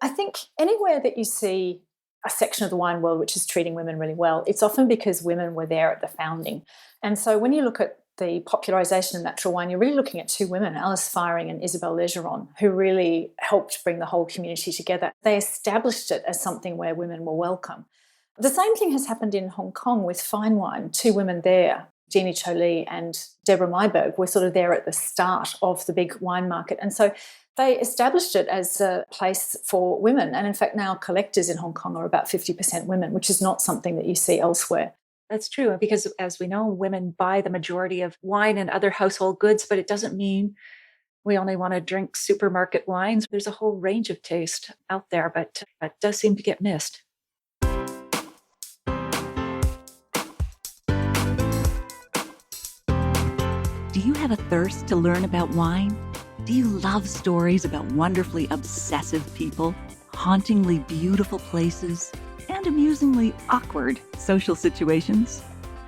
I think anywhere that you see a section of the wine world which is treating women really well, it's often because women were there at the founding. And so when you look at the popularisation of natural wine, you're really looking at two women, Alice Firing and Isabelle Legeron, who really helped bring the whole community together. They established it as something where women were welcome. The same thing has happened in Hong Kong with fine wine. Two women there, Jeannie Cho Lee and Deborah Myberg, were sort of there at the start of the big wine market. And so they established it as a place for women. And in fact, now collectors in Hong Kong are about 50% women, which is not something that you see elsewhere. That's true, because as we know, women buy the majority of wine and other household goods, but it doesn't mean we only want to drink supermarket wines. There's a whole range of taste out there, but it does seem to get missed. Do you have a thirst to learn about wine? Do you love stories about wonderfully obsessive people, hauntingly beautiful places, and amusingly awkward social situations?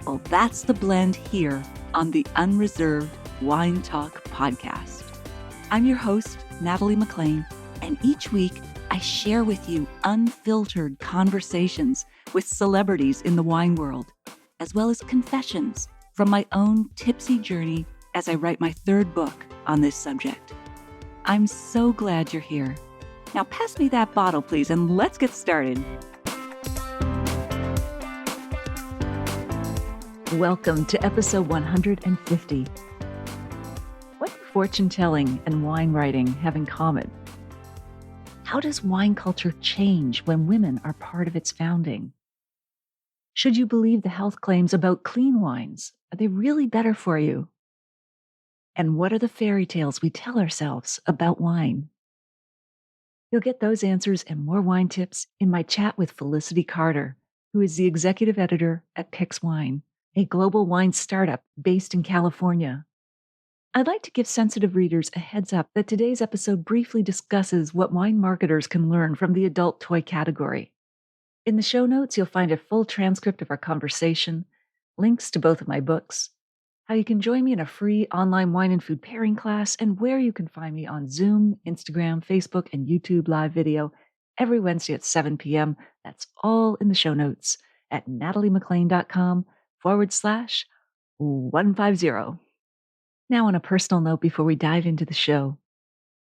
Well, that's the blend here on the Unreserved Wine Talk podcast. I'm your host, Natalie McLean, and each week I share with you unfiltered conversations with celebrities in the wine world, as well as confessions from my own tipsy journey as I write my third book on this subject. I'm so glad you're here. Now pass me that bottle, please, and let's get started. Welcome to episode 150. What do fortune-telling and wine writing have in common? How does wine culture change when women are part of its founding? Should you believe the health claims about clean wines? Are they really better for you? And what are the fairy tales we tell ourselves about wine? You'll get those answers and more wine tips in my chat with Felicity Carter, who is the executive editor at Pix.wine, a global wine startup based in California. I'd like to give sensitive readers a heads up that today's episode briefly discusses what wine marketers can learn from the adult toy category. In the show notes, you'll find a full transcript of our conversation, links to both of my books, how you can join me in a free online wine and food pairing class, and where you can find me on Zoom, Instagram, Facebook, and YouTube live video every Wednesday at 7 p.m. That's all in the show notes at nataliemclean.com/150. Now, on a personal note before we dive into the show,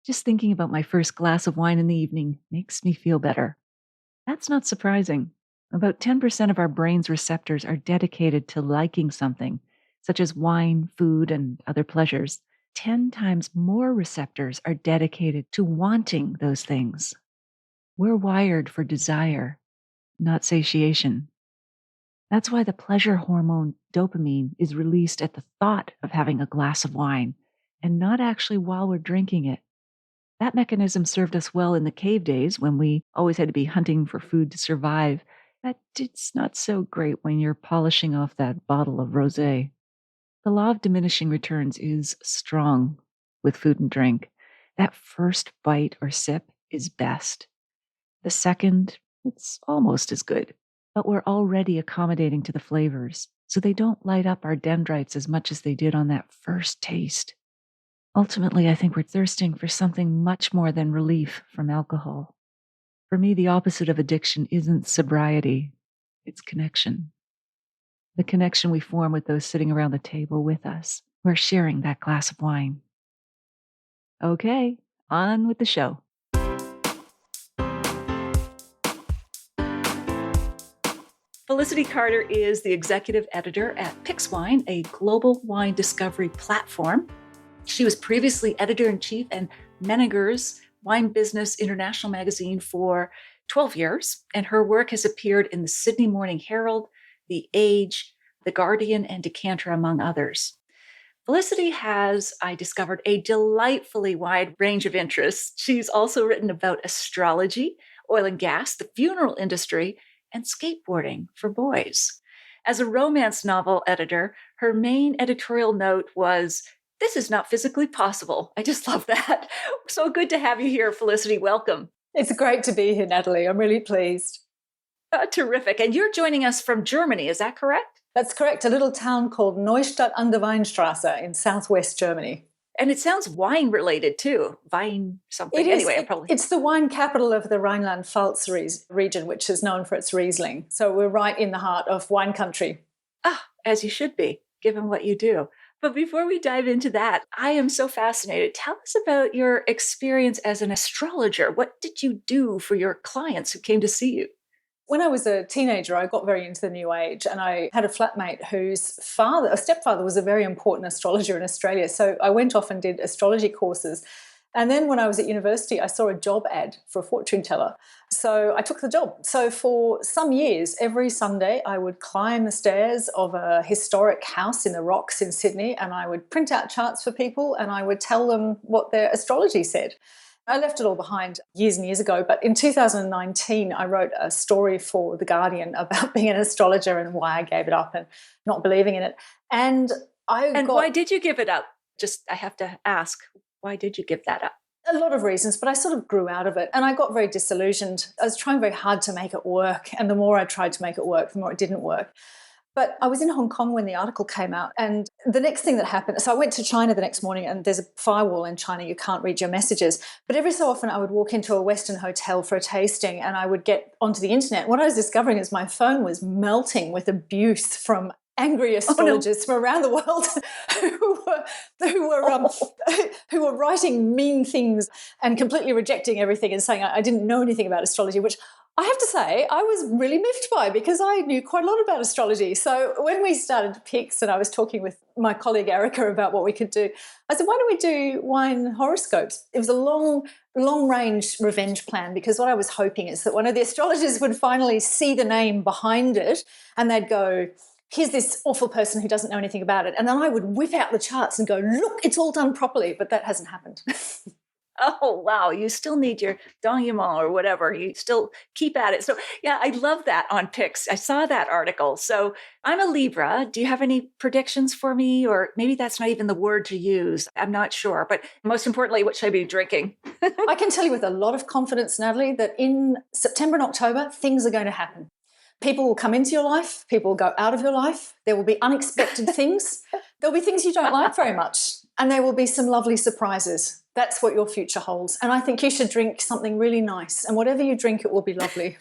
just thinking about my first glass of wine in the evening makes me feel better. That's not surprising. About 10% of our brain's receptors are dedicated to liking something, such as wine, food, and other pleasures. 10 times more receptors are dedicated to wanting those things. We're wired for desire, not satiation. That's why the pleasure hormone dopamine is released at the thought of having a glass of wine, and not actually while we're drinking it. That mechanism served us well in the cave days when we always had to be hunting for food to survive. But it's not so great when you're polishing off that bottle of rosé. The law of diminishing returns is strong with food and drink. That first bite or sip is best. The second, it's almost as good, but we're already accommodating to the flavors, so they don't light up our dendrites as much as they did on that first taste. Ultimately, I think we're thirsting for something much more than relief from alcohol. For me, the opposite of addiction isn't sobriety, it's connection. The connection we form with those sitting around the table with us who are sharing that glass of wine. Okay, on with the show. Felicity Carter is the executive editor at Pix.wine, a global wine discovery platform. She was previously editor-in-chief and Menninger's Wine Business International magazine for 12 years, and her work has appeared in the Sydney Morning Herald, The Age, The Guardian, and Decanter, among others. Felicity has, I discovered, a delightfully wide range of interests. She's also written about astrology, oil and gas, the funeral industry, and skateboarding for boys. As a romance novel editor, her main editorial note was, "This is not physically possible." I just love that. So good to have you here, Felicity. Welcome. It's great to be here, Natalie. I'm really pleased. Terrific. And you're joining us from Germany, is that correct? That's correct. A little town called Neustadt an der Weinstraße in southwest Germany. And it sounds wine related too. Vine something. It is. Anyway, I probably. It's the wine capital of the Rhineland-Pfalz region, which is known for its Riesling. So we're right in the heart of wine country. As you should be, given what you do. But before we dive into that, I am so fascinated. Tell us about your experience as an astrologer. What did you do for your clients who came to see you? When I was a teenager, I got very into the New Age, and I had a flatmate whose stepfather, was a very important astrologer in Australia. So I went off and did astrology courses. And then when I was at university, I saw a job ad for a fortune teller. So I took the job. So for some years, every Sunday, I would climb the stairs of a historic house in the rocks in Sydney, and I would print out charts for people, and I would tell them what their astrology said. I left it all behind years and years ago, but in 2019, I wrote a story for The Guardian about being an astrologer and why I gave it up and not believing in it. And why did you give it up? I have to ask, why did you give that up? A lot of reasons, but I sort of grew out of it and I got very disillusioned. I was trying very hard to make it work, and the more I tried to make it work, the more it didn't work. But I was in Hong Kong when the article came out, and the next thing that happened, so I went to China the next morning, and there's a firewall in China, you can't read your messages. But every so often I would walk into a Western hotel for a tasting and I would get onto the internet. What I was discovering is my phone was melting with abuse from angry astrologers from around the world who were writing mean things and completely rejecting everything and saying I didn't know anything about astrology, which I have to say I was really miffed by, because I knew quite a lot about astrology. So when we started Pix and I was talking with my colleague Erica about what we could do, I said, why don't we do wine horoscopes? It was a long-range revenge plan, because what I was hoping is that one of the astrologers would finally see the name behind it and they'd go, here's this awful person who doesn't know anything about it. And then I would whip out the charts and go, look, it's all done properly. But that hasn't happened. Oh, wow. You still need your denouement or whatever. You still keep at it. So, yeah, I love that on Pix. I saw that article. So I'm a Libra. Do you have any predictions for me? Or maybe that's not even the word to use. I'm not sure. But most importantly, what should I be drinking? I can tell you with a lot of confidence, Natalie, that in September and October, things are going to happen. People will come into your life. People will go out of your life. There will be unexpected things. There'll be things you don't like very much. And there will be some lovely surprises. That's what your future holds. And I think you should drink something really nice. And whatever you drink, it will be lovely.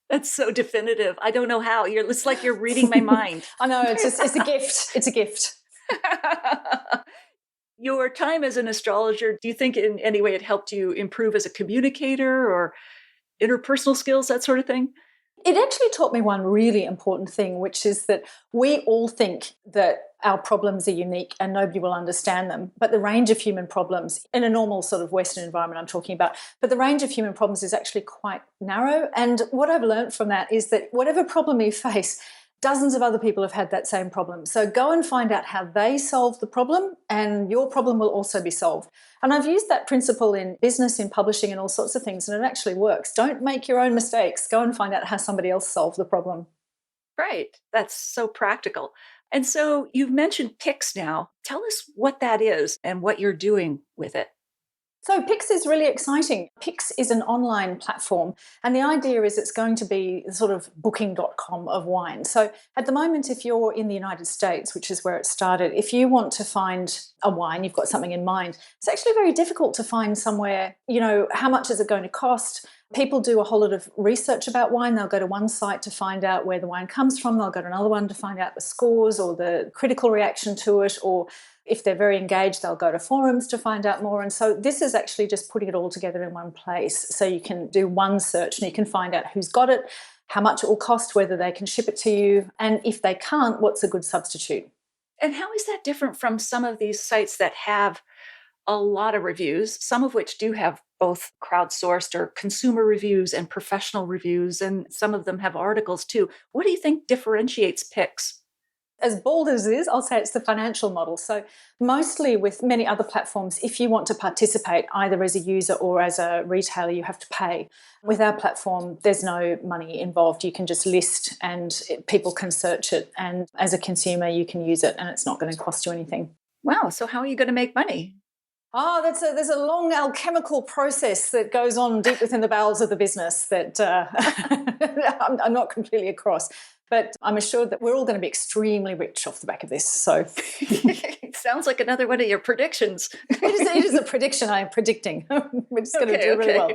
That's so definitive. I don't know how. It's like you're reading my mind. I know. It's a gift. It's a gift. Your time as an astrologer, do you think in any way it helped you improve as a communicator or interpersonal skills, that sort of thing? It actually taught me one really important thing, which is that we all think that our problems are unique and nobody will understand them. But the range of human problems, in a normal sort of Western environment I'm talking about, but the range of human problems is actually quite narrow. And what I've learned from that is that whatever problem you face, dozens of other people have had that same problem. So go and find out how they solve the problem, and your problem will also be solved. And I've used that principle in business, in publishing, and all sorts of things, and it actually works. Don't make your own mistakes. Go and find out how somebody else solved the problem. Right. That's so practical. And so you've mentioned Pix now. Tell us what that is and what you're doing with it. So Pix is really exciting. Pix is an online platform, and the idea is it's going to be the sort of booking.com of wine. So at the moment, if you're in the United States, which is where it started, if you want to find a wine, you've got something in mind, it's actually very difficult to find somewhere, how much is it going to cost? People do a whole lot of research about wine. They'll go to one site to find out where the wine comes from. They'll go to another one to find out the scores or the critical reaction to it, or if they're very engaged, they'll go to forums to find out more. And so this is actually just putting it all together in one place. So you can do one search and you can find out who's got it, how much it will cost, whether they can ship it to you, and if they can't, what's a good substitute. And how is that different from some of these sites that have a lot of reviews, some of which do have both crowdsourced or consumer reviews and professional reviews, and some of them have articles too? What do you think differentiates Pix? As bold as it is, I'll say it's the financial model. So mostly with many other platforms, if you want to participate either as a user or as a retailer, you have to pay. With our platform, there's no money involved. You can just list and people can search it. And as a consumer, you can use it and it's not going to cost you anything. Wow. So how are you going to make money? Oh, there's a long alchemical process that goes on deep within the bowels of the business that I'm not completely across. But I'm assured that we're all going to be extremely rich off the back of this. So Sounds like another one of your predictions. It is a prediction I am predicting. We're just going to do really well.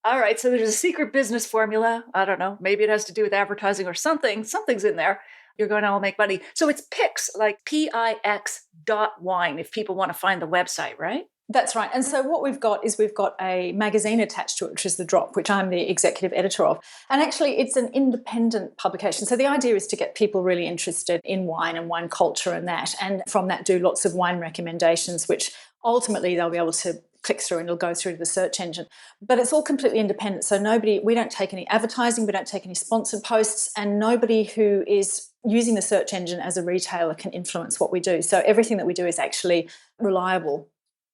All right, so there's a secret business formula. I don't know. Maybe it has to do with advertising or something. Something's in there. You're going to all make money. So it's Pix, like Pix.wine, if people want to find the website, right? That's right. And so what we've got a magazine attached to it, which is The Drop, which I'm the executive editor of. And actually, it's an independent publication. So the idea is to get people really interested in wine and wine culture and that. And from that, do lots of wine recommendations, which ultimately they'll be able to click through and it'll go through to the search engine. But it's all completely independent. So we don't take any advertising, we don't take any sponsored posts, and nobody who is using the search engine as a retailer can influence what we do. So everything that we do is actually reliable.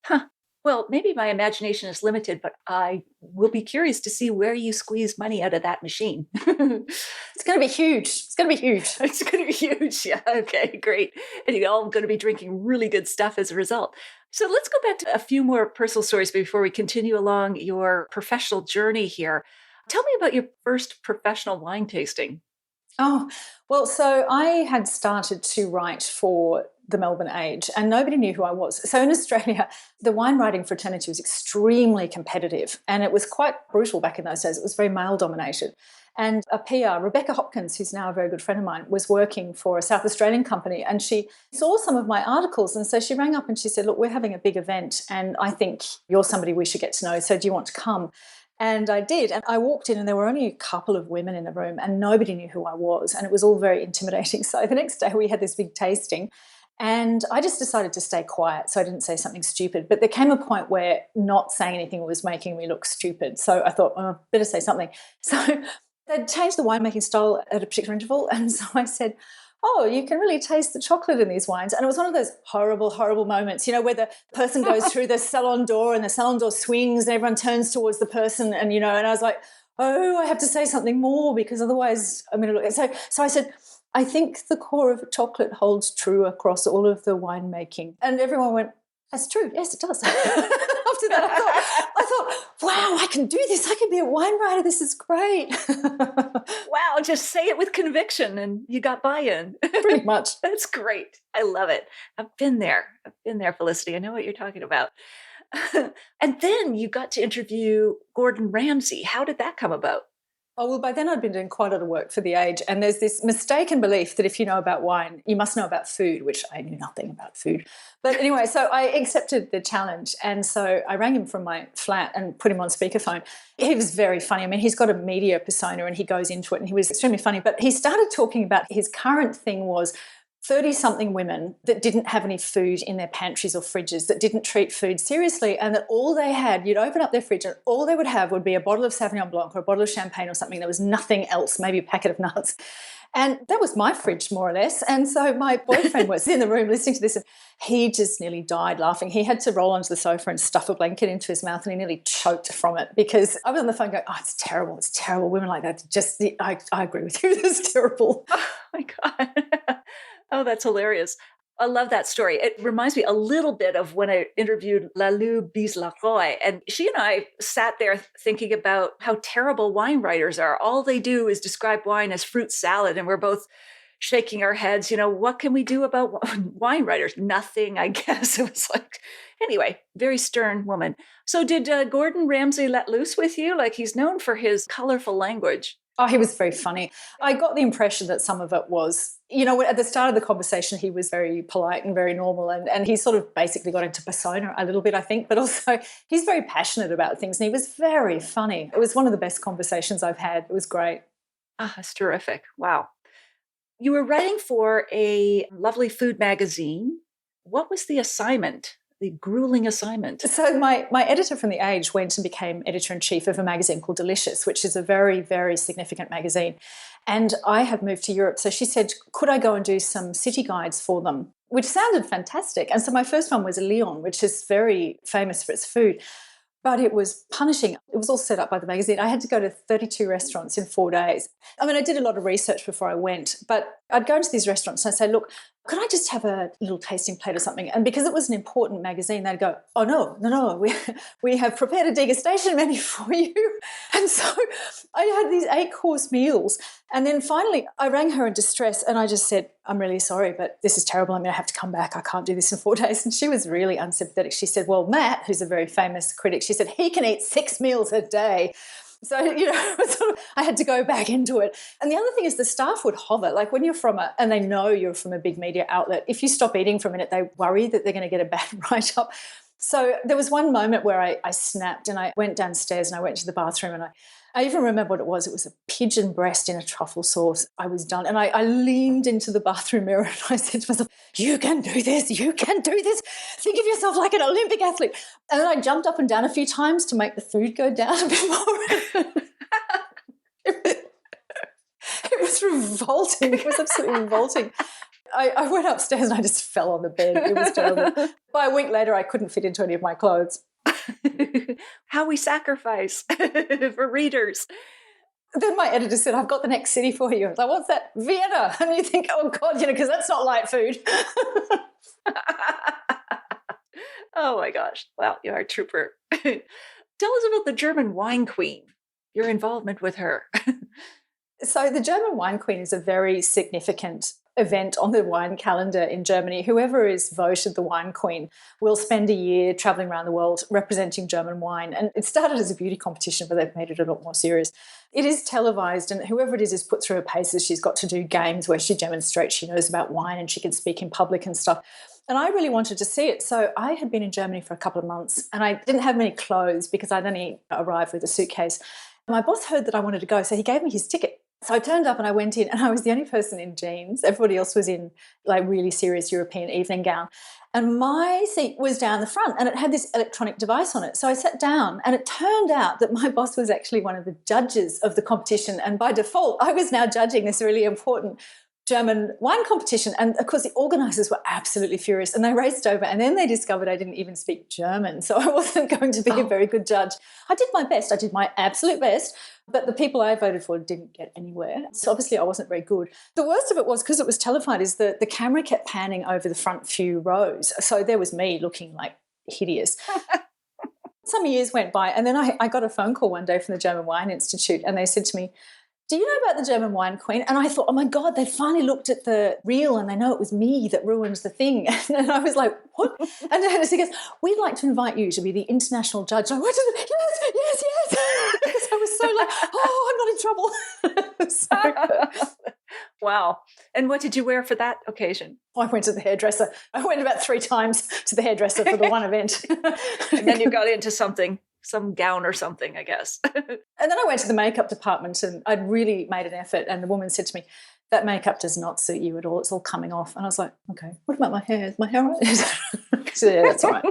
Huh. Well, maybe my imagination is limited, but I will be curious to see where you squeeze money out of that machine. It's going to be huge. It's going to be huge. It's going to be huge. Yeah. Okay, great. And you're all going to be drinking really good stuff as a result. So let's go back to a few more personal stories before we continue along your professional journey here. Tell me about your first professional wine tasting. Oh, well, so I had started to write for the Melbourne Age and nobody knew who I was. So in Australia, the wine writing fraternity was extremely competitive and it was quite brutal back in those days. It was very male dominated. And a PR, Rebecca Hopkins, who's now a very good friend of mine, was working for a South Australian company and she saw some of my articles. And so she rang up and she said, look, we're having a big event and I think you're somebody we should get to know. So do you want to come? And I did. And I walked in and there were only a couple of women in the room and nobody knew who I was. And it was all very intimidating. So the next day we had this big tasting and I just decided to stay quiet so I didn't say something stupid. But there came a point where not saying anything was making me look stupid. So I thought, oh, better say something. So they'd changed the winemaking style at a particular interval. And so I said, oh, you can really taste the chocolate in these wines. And it was one of those horrible, horrible moments, where the person goes through the salon door and the salon door swings and everyone turns towards the person and, and I was like, oh, I have to say something more because otherwise I'm going to look. So I said, I think the core of chocolate holds true across all of the winemaking. And everyone went, that's true. Yes, it does. After that, I thought, wow, I can do this. I can be a wine writer. This is great. Wow, just say it with conviction and you got buy-in. Pretty much. That's great. I love it. I've been there, Felicity. I know what you're talking about. And then you got to interview Gordon Ramsay. How did that come about? Oh, well, by then I'd been doing quite a lot of work for The Age, and there's this mistaken belief that if you know about wine, you must know about food, which I knew nothing about food. But anyway, so I accepted the challenge, and so I rang him from my flat and put him on speakerphone. He was very funny. I mean, he's got a media persona and he goes into it, and he was extremely funny. But he started talking about his current thing was 30-something women that didn't have any food in their pantries or fridges, that didn't treat food seriously, and that all they had, you'd open up their fridge and all they would have would be a bottle of Sauvignon Blanc or a bottle of champagne or something. There was nothing else, maybe a packet of nuts. And that was my fridge, more or less. And so my boyfriend was in the room listening to this and he just nearly died laughing. He had to roll onto the sofa and stuff a blanket into his mouth and he nearly choked from it because I was on the phone going, oh, it's terrible. It's terrible. Women like that, I agree with you. It's terrible. Oh, my God. Oh, that's hilarious. I love that story. It reminds me a little bit of when I interviewed Lalou Bisleroy, and she and I sat there thinking about how terrible wine writers are. All they do is describe wine as fruit salad, and we're both shaking our heads. What can we do about wine writers? Nothing, I guess. It was like, anyway, very stern woman. So did Gordon Ramsay let loose with you? Like, he's known for his colorful language. Oh, he was very funny. I got the impression that some of it was, at the start of the conversation, he was very polite and very normal and he sort of basically got into persona a little bit, I think, but also he's very passionate about things and he was very funny. It was one of the best conversations I've had. It was great. Ah, that's terrific. Wow. You were writing for a lovely food magazine. What was the assignment? The grueling assignment. So my editor from The Age went and became editor-in-chief of a magazine called Delicious, which is a very, very significant magazine. And I had moved to Europe. So she said, could I go and do some city guides for them? Which sounded fantastic. And so my first one was Lyon, which is very famous for its food. But it was punishing. It was all set up by the magazine. I had to go to 32 restaurants in 4 days. I mean, I did a lot of research before I went, but I'd go into these restaurants and I'd say, look, could I just have a little tasting plate or something? And because it was an important magazine, they'd go, oh, no, we have prepared a degustation menu for you. And so I had these 8-course meals. And then finally I rang her in distress and I just said, I'm really sorry, but this is terrible. I'm going to have to come back. I can't do this in 4 days. And she was really unsympathetic. She said, well, Matt, who's a very famous critic, she said, he can eat 6 meals a day. So, I had to go back into it. And the other thing is the staff would hover. Like when you're and they know you're from a big media outlet, if you stop eating for a minute, they worry that they're going to get a bad write-up. So there was one moment where I snapped and I went downstairs and I went to the bathroom and I even remember what it was. It was a pigeon breast in a truffle sauce. I was done. And I leaned into the bathroom mirror and I said to myself, you can do this. You can do this. Think of yourself like an Olympic athlete. And then I jumped up and down a few times to make the food go down a bit more. It was revolting. It was absolutely revolting. I went upstairs and I just fell on the bed. It was terrible. By a week later, I couldn't fit into any of my clothes. How we sacrifice for readers. Then my editor said, I've got the next city for you. I was like, what's that? Vienna. And you think, oh, God, because that's not light food. Oh, my gosh. Well, you are a trooper. Tell us about the German wine queen, your involvement with her. So the German wine queen is a very significant event on the wine calendar in Germany. Whoever is voted the wine queen will spend a year traveling around the world representing German wine. And it started as a beauty competition, but they've made it a lot more serious. It is televised, and whoever it is put through her paces. She's got to do games where she demonstrates she knows about wine and she can speak in public and stuff. And I really wanted to see it. So I had been in Germany for a couple of months and I didn't have many clothes because I'd only arrived with a suitcase. My boss heard that I wanted to go, so he gave me his ticket. So I turned up and I went in and I was the only person in jeans. Everybody else was in like really serious European evening gown. And my seat was down the front and it had this electronic device on it. So I sat down and it turned out that my boss was actually one of the judges of the competition. And by default, I was now judging this really important German wine competition. And of course, the organisers were absolutely furious and they raced over and then they discovered I didn't even speak German. So I wasn't going to be a very good judge. I did my best. I did my absolute best. But the people I voted for didn't get anywhere. So obviously I wasn't very good. The worst of it was, because it was televised, is that the camera kept panning over the front few rows. So there was me looking like hideous. Some years went by and then I got a phone call one day from the German Wine Institute and they said to me, do you know about the German wine queen? And I thought, oh my God, they finally looked at the reel and they know it was me that ruined the thing. And I was like, what? And then he goes, we'd like to invite you to be the international judge. And I went, yes. Because I was so like, oh, I'm not in trouble. So, wow. And what did you wear for that occasion? I went to the hairdresser. I went about 3 times to the hairdresser for the one event. And then you got into some gown or something, I guess. And then I went to the makeup department and I'd really made an effort. And the woman said to me, that makeup does not suit you at all. It's all coming off. And I was like, okay, what about my hair? Is my hair all right? So, yeah, that's all right.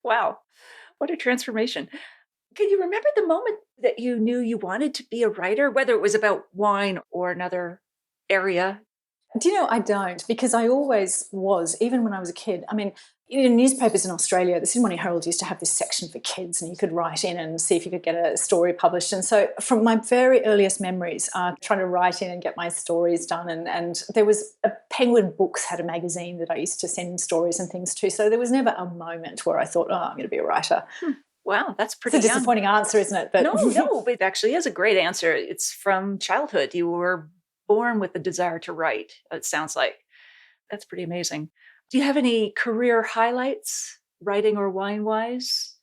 Wow. What a transformation. Can you remember the moment that you knew you wanted to be a writer, whether it was about wine or another area? Do you know, I don't, because I always was, even when I was a kid. I mean, in newspapers in Australia, the Sydney Morning Herald used to have this section for kids and you could write in and see if you could get a story published. And so from my very earliest memories, trying to write in and get my stories done. And there was Penguin Books had a magazine that I used to send stories and things to. So there was never a moment where I thought, oh, I'm going to be a writer. Wow, that's pretty It's a disappointing answer, isn't it? But No, it actually is a great answer. It's from childhood. You were born with the desire to write, it sounds like. That's pretty amazing. Do you have any career highlights, writing or wine-wise?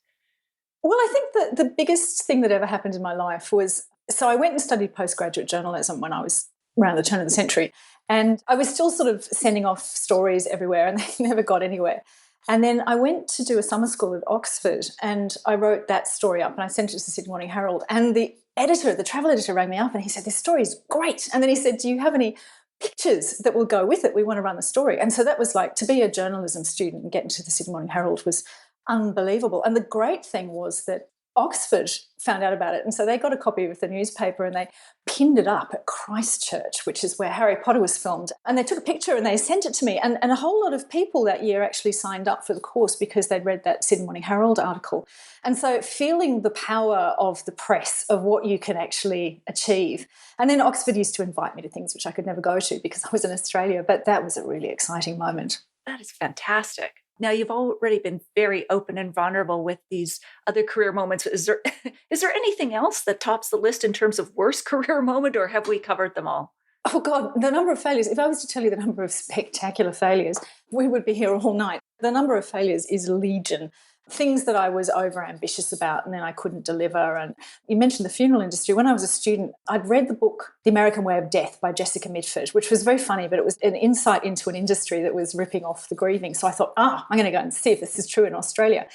Well, I think that the biggest thing that ever happened in my life was, so I went and studied postgraduate journalism when I was around the turn of the century, and I was still sort of sending off stories everywhere and they never got anywhere. And then I went to do a summer school at Oxford and I wrote that story up and I sent it to the Sydney Morning Herald. And the editor, the travel editor, rang me up and he said, this story is great. And then he said, do you have any pictures that will go with it? We want to run the story. And so that was like, to be a journalism student and get into the Sydney Morning Herald was unbelievable. And the great thing was that Oxford found out about it. And so they got a copy of the newspaper and they pinned it up at Christchurch, which is where Harry Potter was filmed. And they took a picture and they sent it to me. And a whole lot of people that year actually signed up for the course because they'd read that Sydney Morning Herald article. And so feeling the power of the press, of what you can actually achieve. And then Oxford used to invite me to things which I could never go to because I was in Australia. But that was a really exciting moment. That is fantastic. Now, you've already been very open and vulnerable with these other career moments. Is there anything else that tops the list in terms of worst career moment, or have we covered them all? Oh God, the number of failures. If I was to tell you the number of spectacular failures, we would be here all night. The number of failures is legion. Things that I was over ambitious about and then I couldn't deliver. And you mentioned the funeral industry. When I was a student, I'd read the book The American Way of Death by Jessica Mitford, which was very funny, but it was an insight into an industry that was ripping off the grieving. So I thought, I'm going to go and see if this is true in Australia.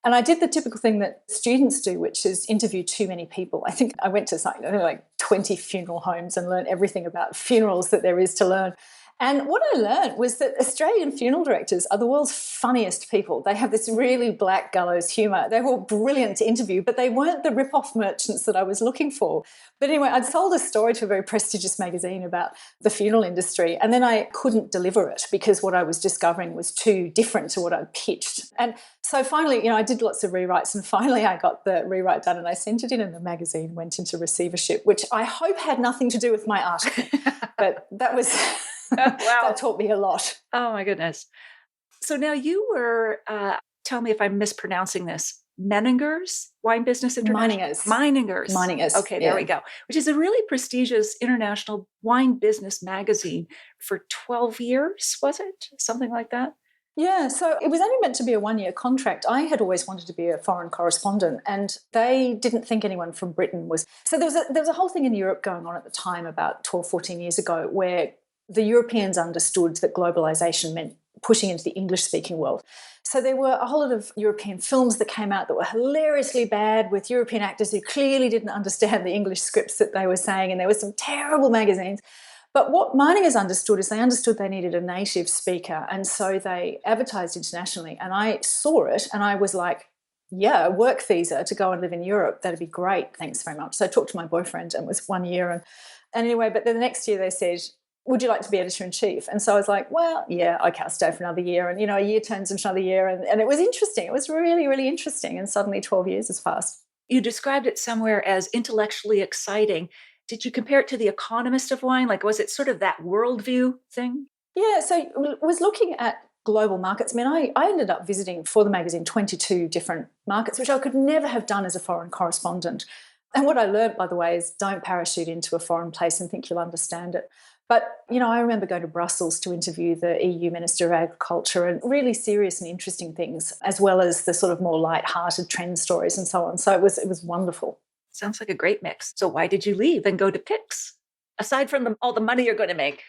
And I did the typical thing that students do, which is interview too many people. I think I went to something like 20 funeral homes and learned everything about funerals that there is to learn. And what I learned was that Australian funeral directors are the world's funniest people. They have this really black gallows humour. They were brilliant to interview, but they weren't the rip-off merchants that I was looking for. But anyway, I'd sold a story to a very prestigious magazine about the funeral industry, and then I couldn't deliver it because what I was discovering was too different to what I'd pitched. And so finally, I did lots of rewrites, and finally I got the rewrite done and I sent it in, and the magazine went into receivership, which I hope had nothing to do with my article. But that was... Wow. That taught me a lot. Oh, my goodness. So now you were, tell me if I'm mispronouncing this, Meningers Wine Business International? Meiningers. Okay, there we go. Which is a really prestigious international wine business magazine for 12 years, was it? Something like that? Yeah, so it was only meant to be a one-year contract. I had always wanted to be a foreign correspondent, and they didn't think anyone from Britain was. So there was a whole thing in Europe going on at the time about 12, 14 years ago where the Europeans understood that globalization meant pushing into the English-speaking world. So there were a whole lot of European films that came out that were hilariously bad with European actors who clearly didn't understand the English scripts that they were saying, and there were some terrible magazines. But what Meiningers understood is they understood they needed a native speaker, and so they advertised internationally. And I saw it, and I was like, yeah, a work visa to go and live in Europe, that'd be great, thanks very much. So I talked to my boyfriend, and it was 1 year. And anyway, but then the next year they said, would you like to be editor-in-chief? And so I was like, well, yeah, okay, I'll stay for another year. And, a year turns into another year. And it was interesting. It was really, really interesting. And suddenly 12 years has passed. You described it somewhere as intellectually exciting. Did you compare it to The Economist of Wine? Like, was it sort of that worldview thing? Yeah, so I was looking at global markets. I mean, I ended up visiting for the magazine 22 different markets, which I could never have done as a foreign correspondent. And what I learned, by the way, is don't parachute into a foreign place and think you'll understand it. But, I remember going to Brussels to interview the EU Minister of Agriculture, and really serious and interesting things, as well as the sort of more light-hearted trend stories and so on. So it was wonderful. Sounds like a great mix. So why did you leave and go to Pix? Aside from all the money you're going to make.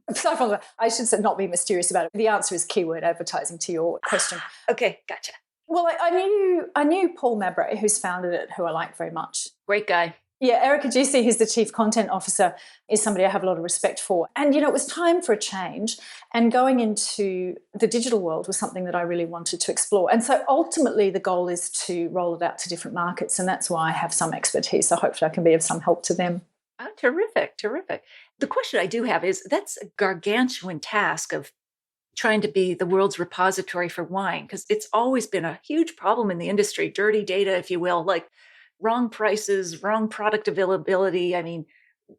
Aside from that, I should say not be mysterious about it. The answer is keyword advertising to your question. Okay, gotcha. Well, I knew Paul Mabray, who's founded it, who I like very much. Great guy. Yeah, Erica Ducey, who's the Chief Content Officer, is somebody I have a lot of respect for. And, it was time for a change, and going into the digital world was something that I really wanted to explore. And so ultimately the goal is to roll it out to different markets, and that's why I have some expertise, so hopefully I can be of some help to them. Oh, terrific, terrific. The question I do have is, that's a gargantuan task of trying to be the world's repository for wine, because it's always been a huge problem in the industry, dirty data, if you will, like wrong prices, wrong product availability. I mean,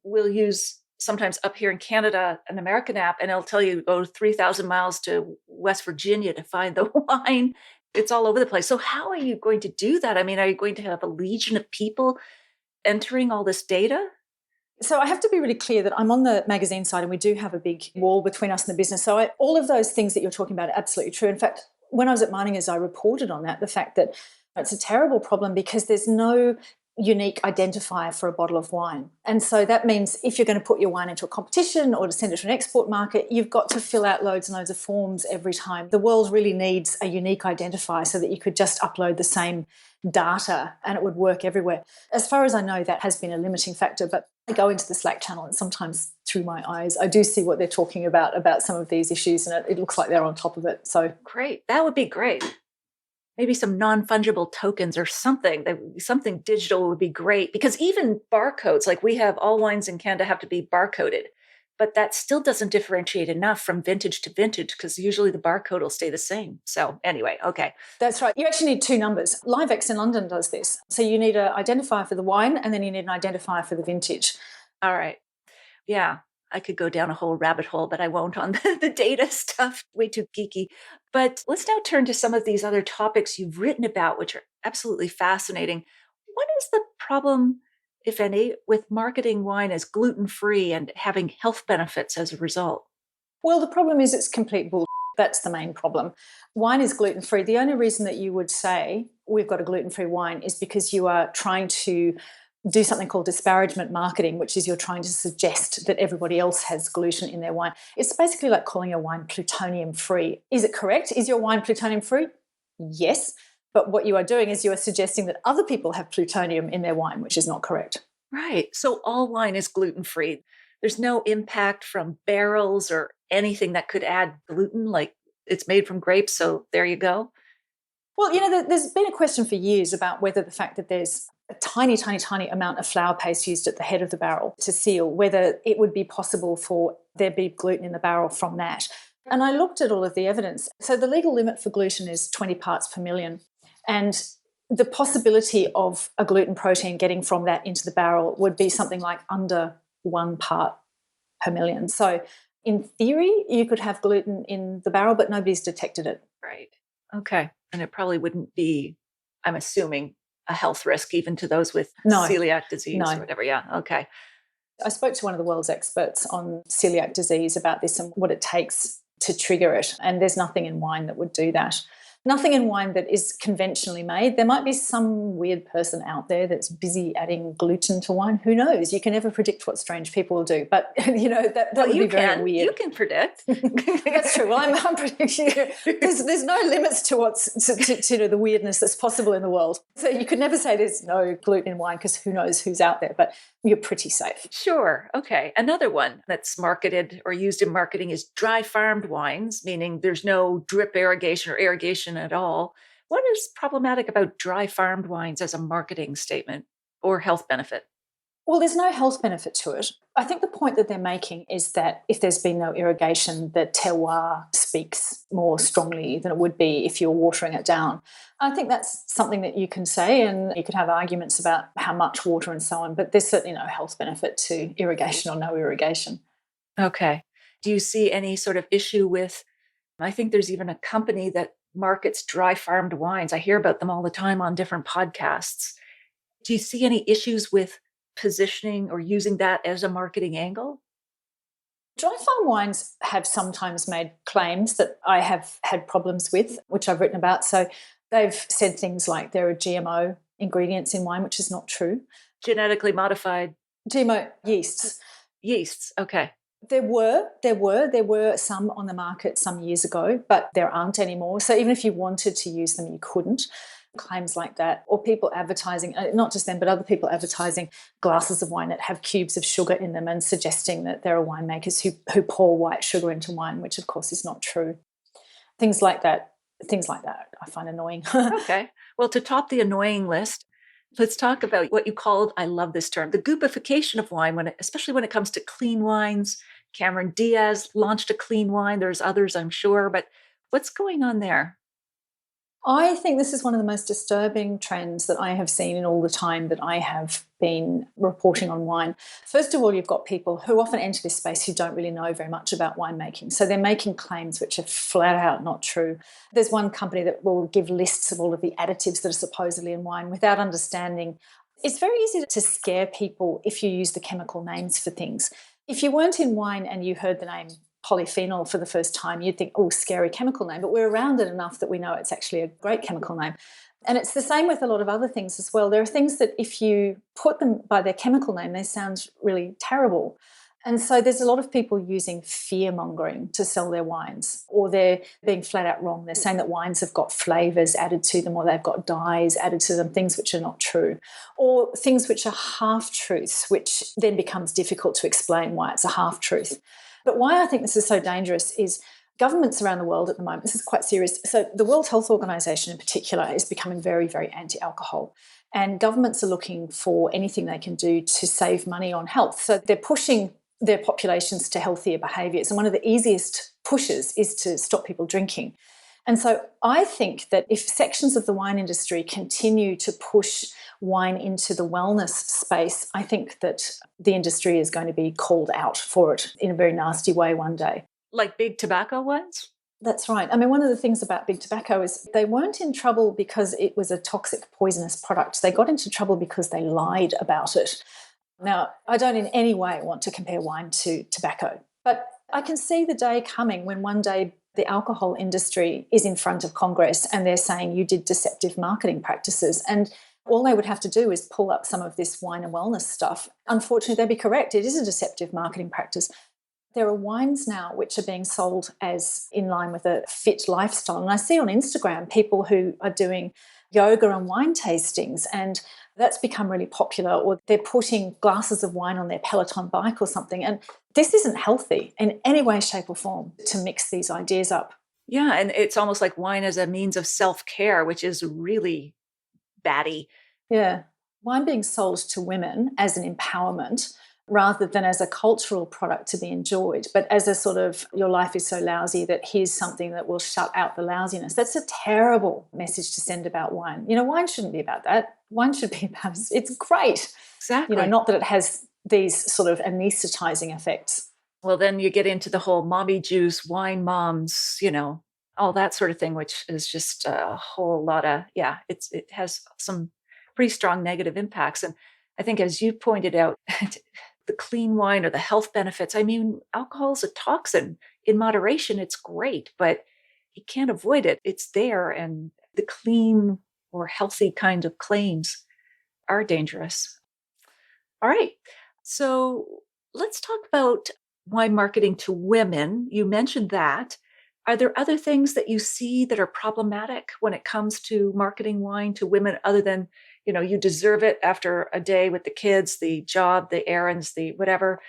we'll use sometimes up here in Canada an American app, and it'll tell you go 3,000 miles to West Virginia to find the wine. It's all over the place. So how are you going to do that? I mean, are you going to have a legion of people entering all this data? So I have to be really clear that I'm on the magazine side, and we do have a big wall between us and the business. So all of those things that you're talking about are absolutely true. In fact, when I was at Meiningers, I reported on that, the fact that it's a terrible problem because there's no unique identifier for a bottle of wine. And so that means if you're going to put your wine into a competition or to send it to an export market, you've got to fill out loads and loads of forms every time. The world really needs a unique identifier so that you could just upload the same data and it would work everywhere. As far as I know, that has been a limiting factor, but I go into the Slack channel and sometimes through my eyes, I do see what they're talking about some of these issues, and it looks like they're on top of it. So great. That would be great. Maybe some non-fungible tokens or something. Something digital would be great, because even barcodes, like we have all wines in Canada have to be barcoded, but that still doesn't differentiate enough from vintage to vintage, because usually the barcode will stay the same. So anyway, okay. That's right. You actually need two numbers. LiveX in London does this. So you need an identifier for the wine, and then you need an identifier for the vintage. All right. Yeah. I could go down a whole rabbit hole, but I won't on the data stuff. Way too geeky. But let's now turn to some of these other topics you've written about, which are absolutely fascinating. What is the problem if any, with marketing wine as gluten-free and having health benefits as a result? Well, the problem is it's complete bullshit. That's the main problem. Wine is gluten-free. The only reason that you would say we've got a gluten-free wine is because you are trying to do something called disparagement marketing, which is you're trying to suggest that everybody else has gluten in their wine. It's basically like calling a wine plutonium-free. Is it correct? Is your wine plutonium-free? Yes. But what you are doing is you are suggesting that other people have plutonium in their wine, which is not correct. Right. So all wine is gluten-free. There's no impact from barrels or anything that could add gluten, like it's made from grapes, so there you go. Well, there's been a question for years about whether the fact that there's a tiny, tiny, tiny amount of flour paste used at the head of the barrel to seal, whether it would be possible for there be gluten in the barrel from that. And I looked at all of the evidence. So the legal limit for gluten is 20 parts per million. And the possibility of a gluten protein getting from that into the barrel would be something like under 1 part per million. So in theory, you could have gluten in the barrel, but nobody's detected it. Right. Okay. And it probably wouldn't be, I'm assuming, a health risk even to those with celiac disease or whatever. Yeah. Okay. I spoke to one of the world's experts on celiac disease about this and what it takes to trigger it. And there's nothing in wine that would do that. Nothing in wine that is conventionally made. There might be some weird person out there that's busy adding gluten to wine. Who knows? You can never predict what strange people will do. But, that would be very weird. You can predict. That's true. Well, I'm predicting there's no limits to what's to the weirdness that's possible in the world. So you could never say there's no gluten in wine because who knows who's out there. But you're pretty safe. Sure. Okay. Another one that's marketed or used in marketing is dry farmed wines, meaning there's no drip irrigation or irrigation at all. What is problematic about dry farmed wines as a marketing statement or health benefit? Well, there's no health benefit to it. I think the point that they're making is that if there's been no irrigation, the terroir speaks more strongly than it would be if you're watering it down. I think that's something that you can say, and you could have arguments about how much water and so on, but there's certainly no health benefit to irrigation or no irrigation. Okay. Do you see any sort of issue with, I think there's even a company that markets dry farmed wines. I hear about them all the time on different podcasts. Do you see any issues with positioning or using that as a marketing angle? Dry farm wines have sometimes made claims that I have had problems with, which I've written about. So they've said things like there are GMO ingredients in wine, which is not true. Genetically modified? GMO yeasts. Yeasts, okay. There were some on the market some years ago, but there aren't anymore. So even if you wanted to use them, you couldn't. Claims like that, or people advertising, not just them, but other people advertising glasses of wine that have cubes of sugar in them and suggesting that there are winemakers who pour white sugar into wine, which of course is not true. Things like that I find annoying. Okay. Well, to top the annoying list, let's talk about what you called, I love this term, the Goopification of wine, especially when it comes to clean wines. Cameron Diaz launched a clean wine. There's others, I'm sure, but what's going on there? I think this is one of the most disturbing trends that I have seen in all the time that I have been reporting on wine. First of all, you've got people who often enter this space who don't really know very much about winemaking. So they're making claims which are flat out not true. There's one company that will give lists of all of the additives that are supposedly in wine without understanding. It's very easy to scare people if you use the chemical names for things. If you weren't in wine and you heard the name polyphenol for the first time, you'd think, oh, scary chemical name, but we're around it enough that we know it's actually a great chemical name. And it's the same with a lot of other things as well. There are things that if you put them by their chemical name, they sound really terrible. And so there's a lot of people using fear-mongering to sell their wines, or they're being flat out wrong. They're saying that wines have got flavours added to them, or they've got dyes added to them, things which are not true, or things which are half-truths, which then becomes difficult to explain why it's a half-truth. But why I think this is so dangerous is governments around the world at the moment, this is quite serious. So the World Health Organization in particular is becoming very, very anti-alcohol. And governments are looking for anything they can do to save money on health. So they're pushing their populations to healthier behaviours. And one of the easiest pushes is to stop people drinking. And so I think that if sections of the wine industry continue to push wine into the wellness space, I think that the industry is going to be called out for it in a very nasty way one day. Like big tobacco ones? That's right. I mean, one of the things about big tobacco is they weren't in trouble because it was a toxic, poisonous product. They got into trouble because they lied about it. Now, I don't in any way want to compare wine to tobacco, but I can see the day coming when one day the alcohol industry is in front of Congress and they're saying you did deceptive marketing practices. And all they would have to do is pull up some of this wine and wellness stuff. Unfortunately, they'd be correct. It is a deceptive marketing practice. There are wines now which are being sold as in line with a fit lifestyle. And I see on Instagram people who are doing yoga and wine tastings, and that's become really popular, or they're putting glasses of wine on their Peloton bike or something. And this isn't healthy in any way, shape, or form to mix these ideas up. Yeah, and it's almost like wine as a means of self-care, which is really batty. Yeah. Wine being sold to women as an empowerment rather than as a cultural product to be enjoyed, but as a sort of your life is so lousy that here's something that will shut out the lousiness. That's a terrible message to send about wine. Wine shouldn't be about that. Wine should be about it's great. Exactly. Not that it has these sort of anesthetizing effects. Well, then you get into the whole mommy juice, wine moms, all that sort of thing, which is just a whole lot of, it has some pretty strong negative impacts. And I think, as you pointed out, the clean wine or the health benefits, I mean, alcohol is a toxin. In moderation, it's great, but you can't avoid it. It's there. And the clean or healthy kind of claims are dangerous. All right. So let's talk about wine marketing to women. You mentioned that. Are there other things that you see that are problematic when it comes to marketing wine to women other than, you deserve it after a day with the kids, the job, the errands, the whatever?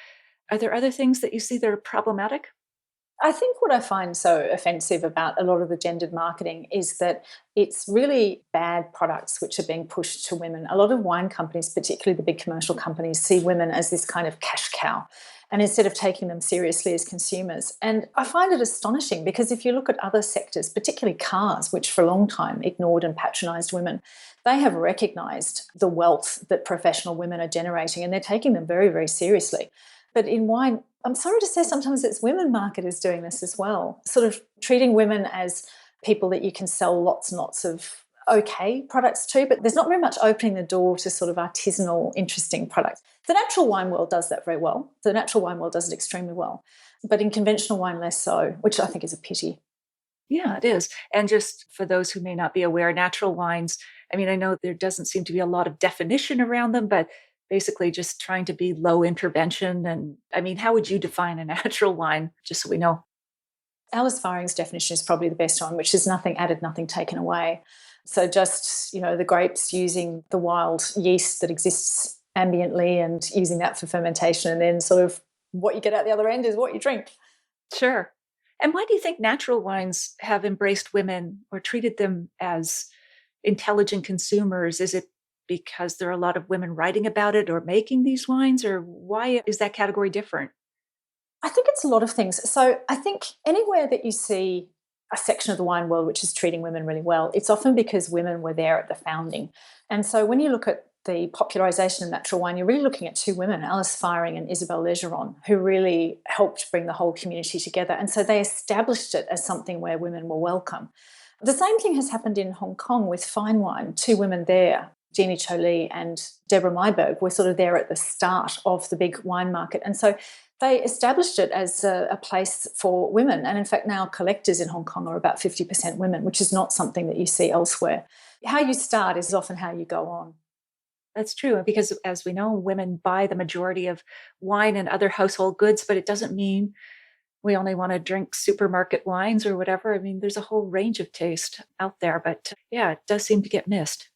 Are there other things that you see that are problematic? I think what I find so offensive about a lot of the gendered marketing is that it's really bad products which are being pushed to women. A lot of wine companies, particularly the big commercial companies, see women as this kind of cash cow, and instead of taking them seriously as consumers. And I find it astonishing because if you look at other sectors, particularly cars, which for a long time ignored and patronised women, they have recognised the wealth that professional women are generating and they're taking them very, very seriously. But in wine, I'm sorry to say sometimes it's women marketers doing this as well, sort of treating women as people that you can sell lots and lots of okay products to, but there's not very much opening the door to sort of artisanal, interesting products. The natural wine world does that very well. The natural wine world does it extremely well. But in conventional wine, less so, which I think is a pity. Yeah, it is. And just for those who may not be aware, natural wines, I mean, I know there doesn't seem to be a lot of definition around them, but basically just trying to be low intervention. And I mean, how would you define a natural wine, just so we know? Alice Firing's definition is probably the best one, which is nothing added, nothing taken away. So just, the grapes using the wild yeast that exists ambiently and using that for fermentation, and then sort of what you get out the other end is what you drink. Sure. And why do you think natural wines have embraced women or treated them as intelligent consumers? Is it because there are a lot of women writing about it or making these wines, or why is that category different? I think it's a lot of things. So I think anywhere that you see a section of the wine world which is treating women really well, it's often because women were there at the founding. And so when you look at the popularisation of natural wine, you're really looking at two women, Alice Firing and Isabelle Legeron, who really helped bring the whole community together. And so they established it as something where women were welcome. The same thing has happened in Hong Kong with fine wine. Two women there, Jeannie Cho Lee and Deborah Myberg, were sort of there at the start of the big wine market. And so they established it as a place for women. And in fact, now collectors in Hong Kong are about 50% women, which is not something that you see elsewhere. How you start is often how you go on. That's true, because as we know, women buy the majority of wine and other household goods, but it doesn't mean we only want to drink supermarket wines or whatever. I mean, there's a whole range of taste out there, but yeah, it does seem to get missed.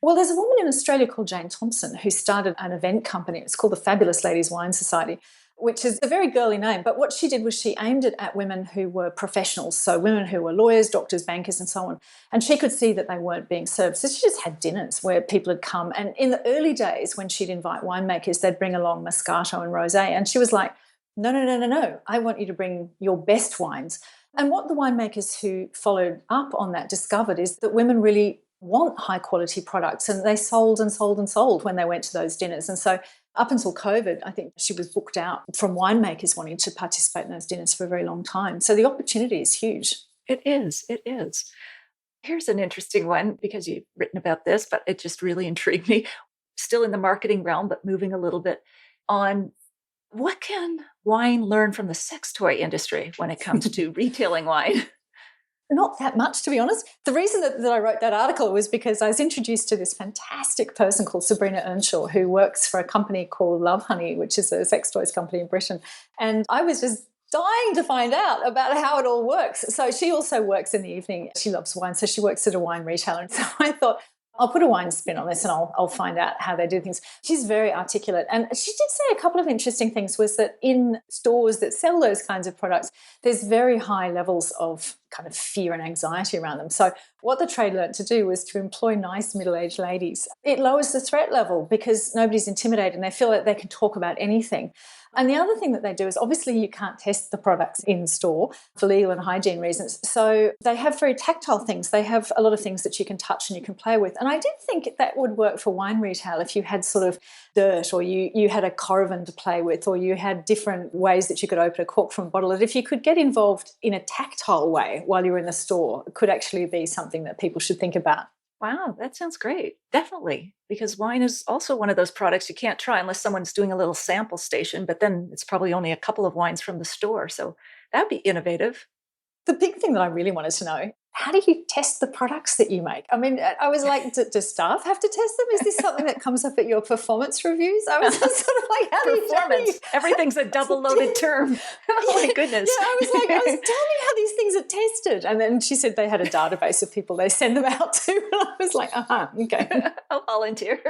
Well, there's a woman in Australia called Jane Thompson who started an event company. It's called the Fabulous Ladies Wine Society, which is a very girly name. But what she did was she aimed it at women who were professionals, so women who were lawyers, doctors, bankers, and so on. And she could see that they weren't being served. So she just had dinners where people had come. And in the early days, when she'd invite winemakers, they'd bring along Moscato and Rosé. And she was like, no. I want you to bring your best wines. And what the winemakers who followed up on that discovered is that women really want high quality products, and they sold and sold and sold when they went to those dinners. And so up until COVID, I think she was booked out from winemakers wanting to participate in those dinners for a very long time. So the opportunity is huge. It is. It is. Here's an interesting one because you've written about this, but it just really intrigued me. Still in the marketing realm, but moving a little bit on what can wine learn from the sex toy industry when it comes to retailing wine? Not that much, to be honest. The reason that I wrote that article was because I was introduced to this fantastic person called Sabrina Earnshaw, who works for a company called Love Honey, which is a sex toys company in Britain. And I was just dying to find out about how it all works. So she also works in the evening. She loves wine, so she works at a wine retailer. And so I thought, I'll put a wine spin on this and I'll find out how they do things. She's very articulate. And she did say a couple of interesting things, was that in stores that sell those kinds of products, there's very high levels of kind of fear and anxiety around them. So what the trade learned to do was to employ nice middle-aged ladies. It lowers the threat level because nobody's intimidated and they feel like they can talk about anything. And the other thing that they do is, obviously you can't test the products in store for legal and hygiene reasons. So they have very tactile things. They have a lot of things that you can touch and you can play with. And I did think that would work for wine retail if you had sort of dirt, or you had a corrigan to play with, or you had different ways that you could open a cork from a bottle. That if you could get involved in a tactile way while you're in the store, it could actually be something that people should think about. Wow, that sounds great. Definitely. Because wine is also one of those products you can't try unless someone's doing a little sample station, but then it's probably only a couple of wines from the store. So that'd be innovative. The big thing that I really wanted to know, how do you test the products that you make? I mean, I was like, do staff have to test them? Is this something that comes up at your performance reviews? I was sort of like, how do you performance? Everything's a double-loaded term. Oh my goodness. Yeah, tell me how these things are tested. And then she said they had a database of people they send them out to. And I was like, okay. I'll volunteer.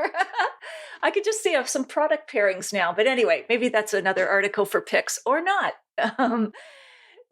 I could just see some product pairings now. But anyway, maybe that's another article for Pix or not.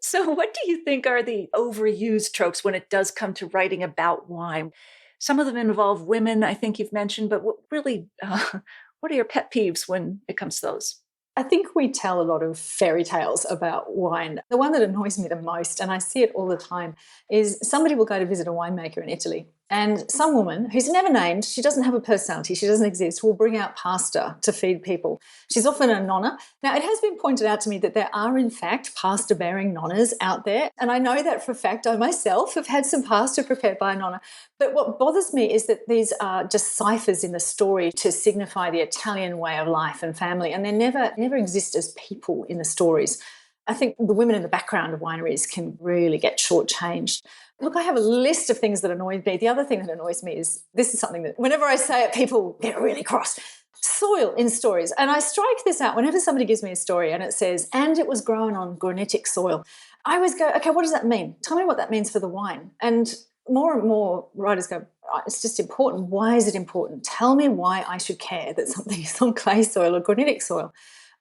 So what do you think are the overused tropes when it does come to writing about wine? Some of them involve women, I think you've mentioned, but what are your pet peeves when it comes to those? I think we tell a lot of fairy tales about wine. The one that annoys me the most, and I see it all the time, is somebody will go to visit a winemaker in Italy, and some woman who's never named, she doesn't have a personality, she doesn't exist, will bring out pasta to feed people. She's often a nonna. Now, it has been pointed out to me that there are, in fact, pasta-bearing nonnas out there, and I know that for a fact. I myself have had some pasta prepared by a nonna. But what bothers me is that these are just ciphers in the story to signify the Italian way of life and family, and they never exist as people in the stories. I think the women in the background of wineries can really get shortchanged. Look, I have a list of things that annoy me. The other thing that annoys me is, this is something that whenever I say it, people get really cross. Soil in stories. And I strike this out whenever somebody gives me a story and it says, and it was grown on granitic soil. I always go, okay, what does that mean? Tell me what that means for the wine. And more writers go, it's just important. Why is it important? Tell me why I should care that something is on clay soil or granitic soil.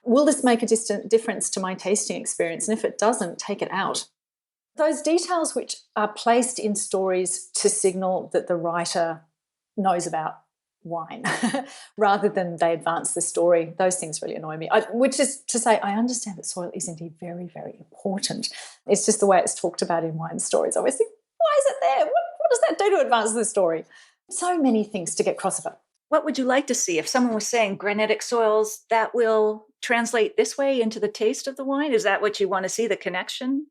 Will this make a distant difference to my tasting experience? And if it doesn't, take it out. Those details which are placed in stories to signal that the writer knows about wine rather than they advance the story, those things really annoy me. Which is to say, I understand that soil is indeed very, very important. It's just the way it's talked about in wine stories. I always think, why is it there? What does that do to advance the story? So many things to get cross about. What would you like to see if someone was saying granitic soils, that will translate this way into the taste of the wine? Is that what you want to see, the connection?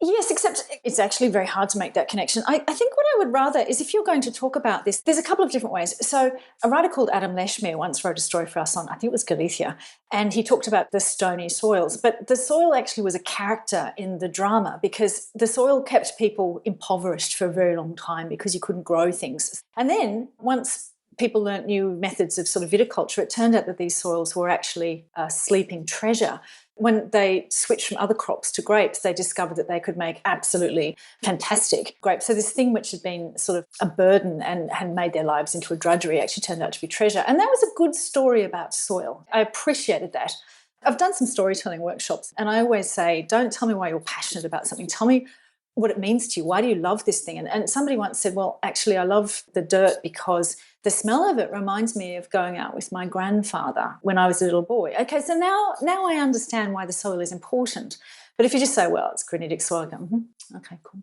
Yes, except it's actually very hard to make that connection. I think what I would rather is, if you're going to talk about this, there's a couple of different ways. So a writer called Adam Leshmere once wrote a story for us on, I think it was Galicia, and he talked about the stony soils. But the soil actually was a character in the drama because the soil kept people impoverished for a very long time because you couldn't grow things. And then once people learnt new methods of sort of viticulture, it turned out that these soils were actually a sleeping treasure. When they switched from other crops to grapes, they discovered that they could make absolutely fantastic grapes. So this thing which had been sort of a burden and had made their lives into a drudgery actually turned out to be treasure. And that was a good story about soil. I appreciated that. I've done some storytelling workshops, and I always say, don't tell me why you're passionate about something. Tell me what it means to you. Why do you love this thing? And somebody once said, well, actually, I love the dirt because the smell of it reminds me of going out with my grandfather when I was a little boy. Okay, so now I understand why the soil is important. But if you just say, well, it's granitic soil, I go, okay, cool.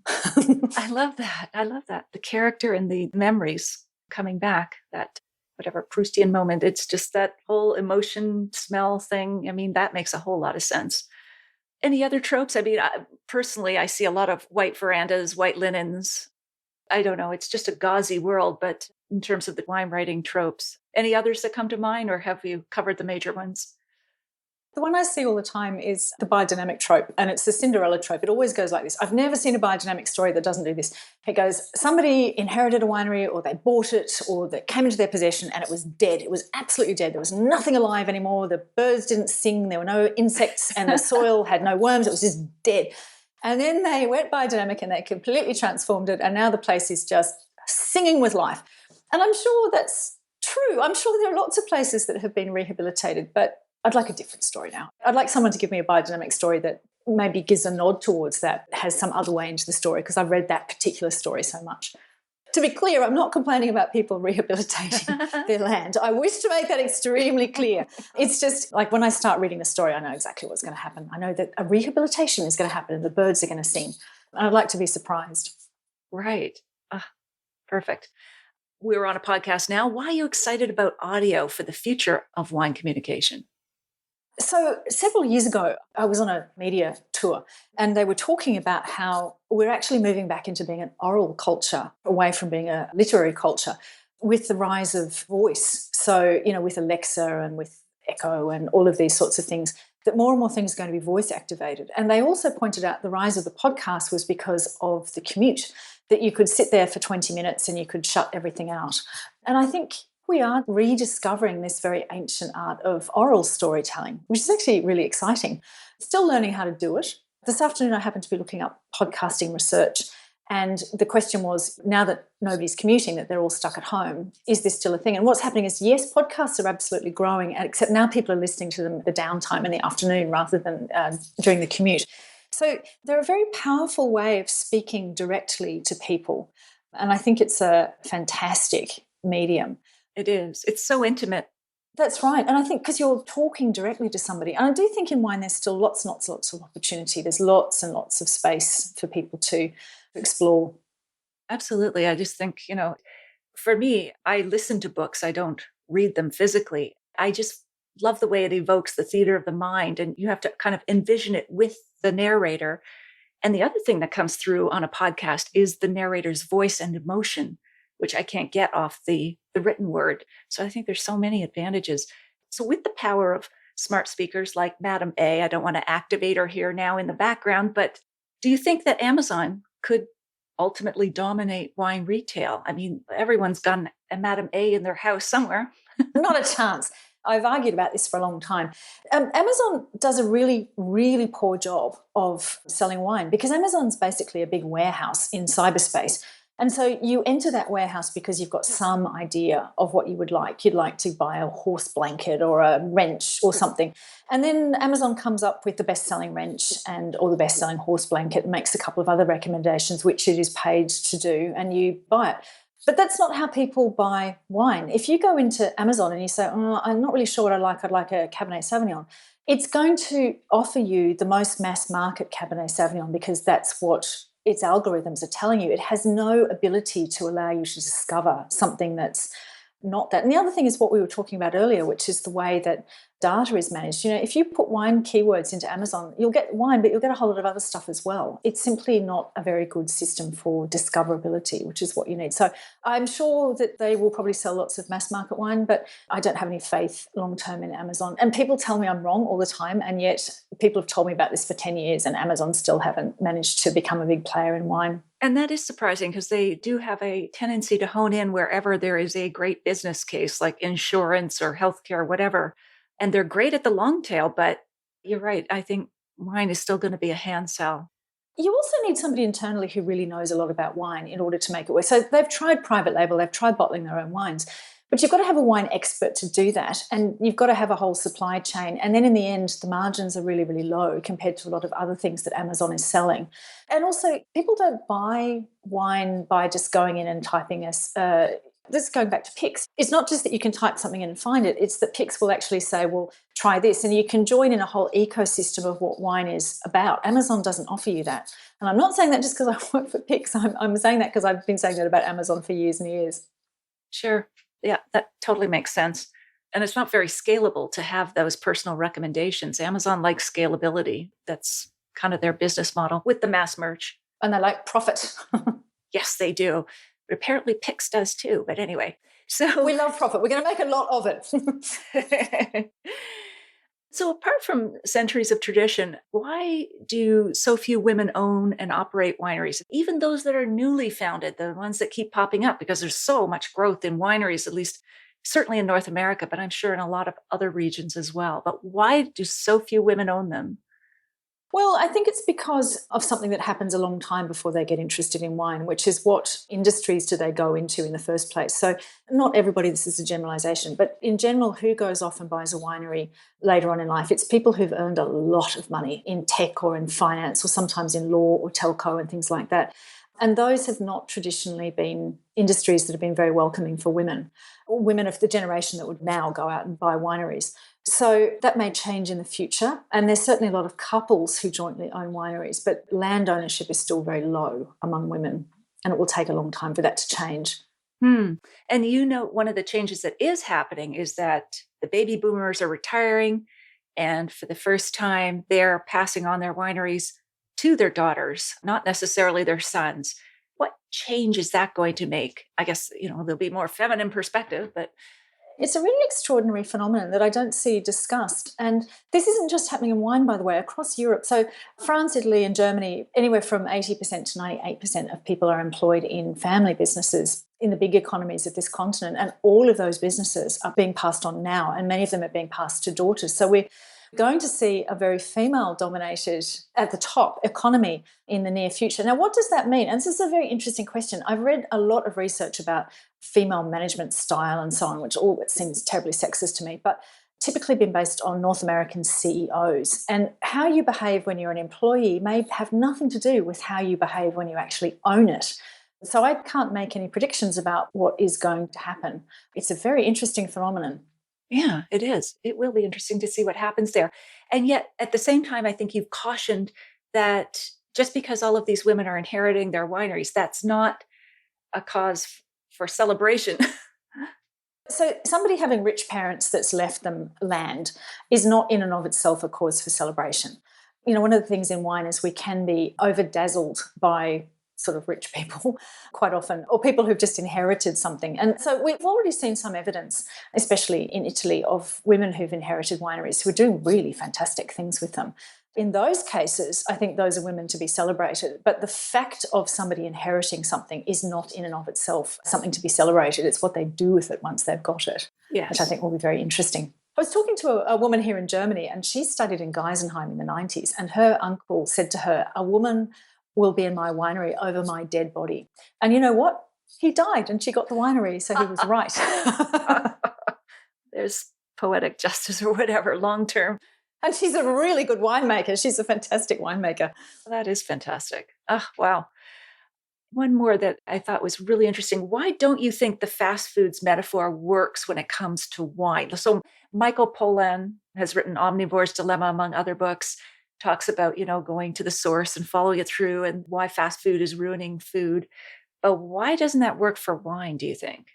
I love that. I love that. The character and the memories coming back, that whatever Proustian moment, it's just that whole emotion, smell thing. I mean, that makes a whole lot of sense. Any other tropes? I mean, personally, I see a lot of white verandas, white linens. I don't know. It's just a gauzy world, but in terms of the wine writing tropes, any others that come to mind, or have you covered the major ones? The one I see all the time is the biodynamic trope, and it's the Cinderella trope. It always goes like this. I've never seen a biodynamic story that doesn't do this. It goes, somebody inherited a winery, or they bought it, or that came into their possession, and it was dead. It was absolutely dead. There was nothing alive anymore. The birds didn't sing. There were no insects, and the soil had no worms. It was just dead. And then they went biodynamic, and they completely transformed it, and now the place is just singing with life. And I'm sure that's true. I'm sure there are lots of places that have been rehabilitated, but I'd like a different story now. I'd like someone to give me a biodynamic story that maybe gives a nod towards that, has some other way into the story, because I've read that particular story so much. To be clear, I'm not complaining about people rehabilitating their land. I wish to make that extremely clear. It's just like when I start reading the story, I know exactly what's going to happen. I know that a rehabilitation is going to happen and the birds are going to sing. And I'd like to be surprised. Right. Perfect. We're on a podcast now. Why are you excited about audio for the future of wine communication? So several years ago, I was on a media tour and they were talking about how we're actually moving back into being an oral culture, away from being a literary culture, with the rise of voice. So, with Alexa and with Echo and all of these sorts of things, that more and more things are going to be voice activated. And they also pointed out the rise of the podcast was because of the commute, that you could sit there for 20 minutes and you could shut everything out. And I think we are rediscovering this very ancient art of oral storytelling, which is actually really exciting. Still learning how to do it. This afternoon, I happened to be looking up podcasting research, and the question was, now that nobody's commuting, that they're all stuck at home, is this still a thing? And what's happening is, yes, podcasts are absolutely growing, except now people are listening to them at the downtime in the afternoon rather than during the commute. So they're a very powerful way of speaking directly to people, and I think it's a fantastic medium. It is. It's so intimate. That's right. And I think because you're talking directly to somebody, and I do think in wine there's still lots and lots of opportunity. There's lots and lots of space for people to explore. Absolutely. I just think, for me, I listen to books. I don't read them physically. I just love the way it evokes the theater of the mind, and you have to kind of envision it with the narrator. And the other thing that comes through on a podcast is the narrator's voice and emotion, which I can't get off the written word. So I think there's so many advantages. So with the power of smart speakers like Madam A, I don't want to activate her here now in the background, but do you think that Amazon could ultimately dominate wine retail? I mean, everyone's got a Madam A in their house somewhere. Not a chance. I've argued about this for a long time. Amazon does a really, really poor job of selling wine because Amazon's basically a big warehouse in cyberspace. And so you enter that warehouse because you've got some idea of what you would like. You'd like to buy a horse blanket or a wrench or something. And then Amazon comes up with the best-selling wrench or the best-selling horse blanket, and makes a couple of other recommendations, which it is paid to do, and you buy it. But that's not how people buy wine. If you go into Amazon and you say, I'm not really sure what I'd like a Cabernet Sauvignon, it's going to offer you the most mass-market Cabernet Sauvignon because that's what its algorithms are telling you. It has no ability to allow you to discover something that's not that. And the other thing is what we were talking about earlier, which is the way that data is managed. If you put wine keywords into Amazon, you'll get wine, but you'll get a whole lot of other stuff as well. It's simply not a very good system for discoverability, which is what you need. So I'm sure that they will probably sell lots of mass market wine, but I don't have any faith long-term in Amazon. And people tell me I'm wrong all the time, and yet people have told me about this for 10 years, and Amazon still haven't managed to become a big player in wine. And that is surprising because they do have a tendency to hone in wherever there is a great business case, like insurance or healthcare, whatever. And they're great at the long tail, but you're right. I think wine is still going to be a hand sell. You also need somebody internally who really knows a lot about wine in order to make it work. So they've tried private label, they've tried bottling their own wines, but you've got to have a wine expert to do that. And you've got to have a whole supply chain. And then in the end, the margins are really, really low compared to a lot of other things that Amazon is selling. And also, people don't buy wine by just going in and typing This is going back to Pix. It's not just that you can type something in and find it, it's that Pix will actually say, well, try this. And you can join in a whole ecosystem of what wine is about. Amazon doesn't offer you that. And I'm not saying that just because I work for Pix. I'm saying that because I've been saying that about Amazon for years and years. Sure. Yeah, that totally makes sense. And it's not very scalable to have those personal recommendations. Amazon likes scalability. That's kind of their business model with the mass merch. And they like profit. Yes, they do. But apparently Pix does too. But anyway, so we love profit. We're going to make a lot of it. So apart from centuries of tradition, why do so few women own and operate wineries? Even those that are newly founded, the ones that keep popping up, because there's so much growth in wineries, at least certainly in North America, but I'm sure in a lot of other regions as well. But why do so few women own them? Well, I think it's because of something that happens a long time before they get interested in wine, which is what industries do they go into in the first place. So not everybody, this is a generalization, but in general, who goes off and buys a winery later on in life? It's people who've earned a lot of money in tech or in finance or sometimes in law or telco and things like that. And those have not traditionally been industries that have been very welcoming for women, or women of the generation that would now go out and buy wineries. So that may change in the future. And there's certainly a lot of couples who jointly own wineries, but land ownership is still very low among women. And it will take a long time for that to change. And one of the changes that is happening is that the baby boomers are retiring. And for the first time, they're passing on their wineries to their daughters, not necessarily their sons. What change is that going to make? I guess, there'll be more feminine perspective, but it's a really extraordinary phenomenon that I don't see discussed. And this isn't just happening in wine, by the way, across Europe. So France, Italy, and Germany, anywhere from 80% to 98% of people are employed in family businesses in the big economies of this continent. And all of those businesses are being passed on now, and many of them are being passed to daughters. So we're going to see a very female-dominated, at the top, economy in the near future. Now, what does that mean? And this is a very interesting question. I've read a lot of research about female management style and so on, which all seems terribly sexist to me, but typically been based on North American CEOs. And how you behave when you're an employee may have nothing to do with how you behave when you actually own it. So I can't make any predictions about what is going to happen. It's a very interesting phenomenon. Yeah, it is. It will be interesting to see what happens there. And yet, at the same time, I think you've cautioned that just because all of these women are inheriting their wineries, that's not a cause for celebration. So somebody having rich parents that's left them land is not in and of itself a cause for celebration. One of the things in wine is we can be over-dazzled by sort of rich people quite often, or people who've just inherited something. And so we've already seen some evidence, especially in Italy, of women who've inherited wineries who are doing really fantastic things with them. In those cases, I think those are women to be celebrated. But the fact of somebody inheriting something is not in and of itself something to be celebrated. It's what they do with it once they've got it, yes, which I think will be very interesting. I was talking to a woman here in Germany, and she studied in Geisenheim in the 90s, and her uncle said to her, "A woman will be in my winery over my dead body." And you know what? He died and she got the winery, so he was right. There's poetic justice or whatever, long term. And she's a really good winemaker. She's a fantastic winemaker. That is fantastic. Oh, wow. One more that I thought was really interesting. Why don't you think the fast foods metaphor works when it comes to wine? So Michael Pollan has written Omnivore's Dilemma, among other books, talks about, going to the source and following it through and why fast food is ruining food. But why doesn't that work for wine, do you think?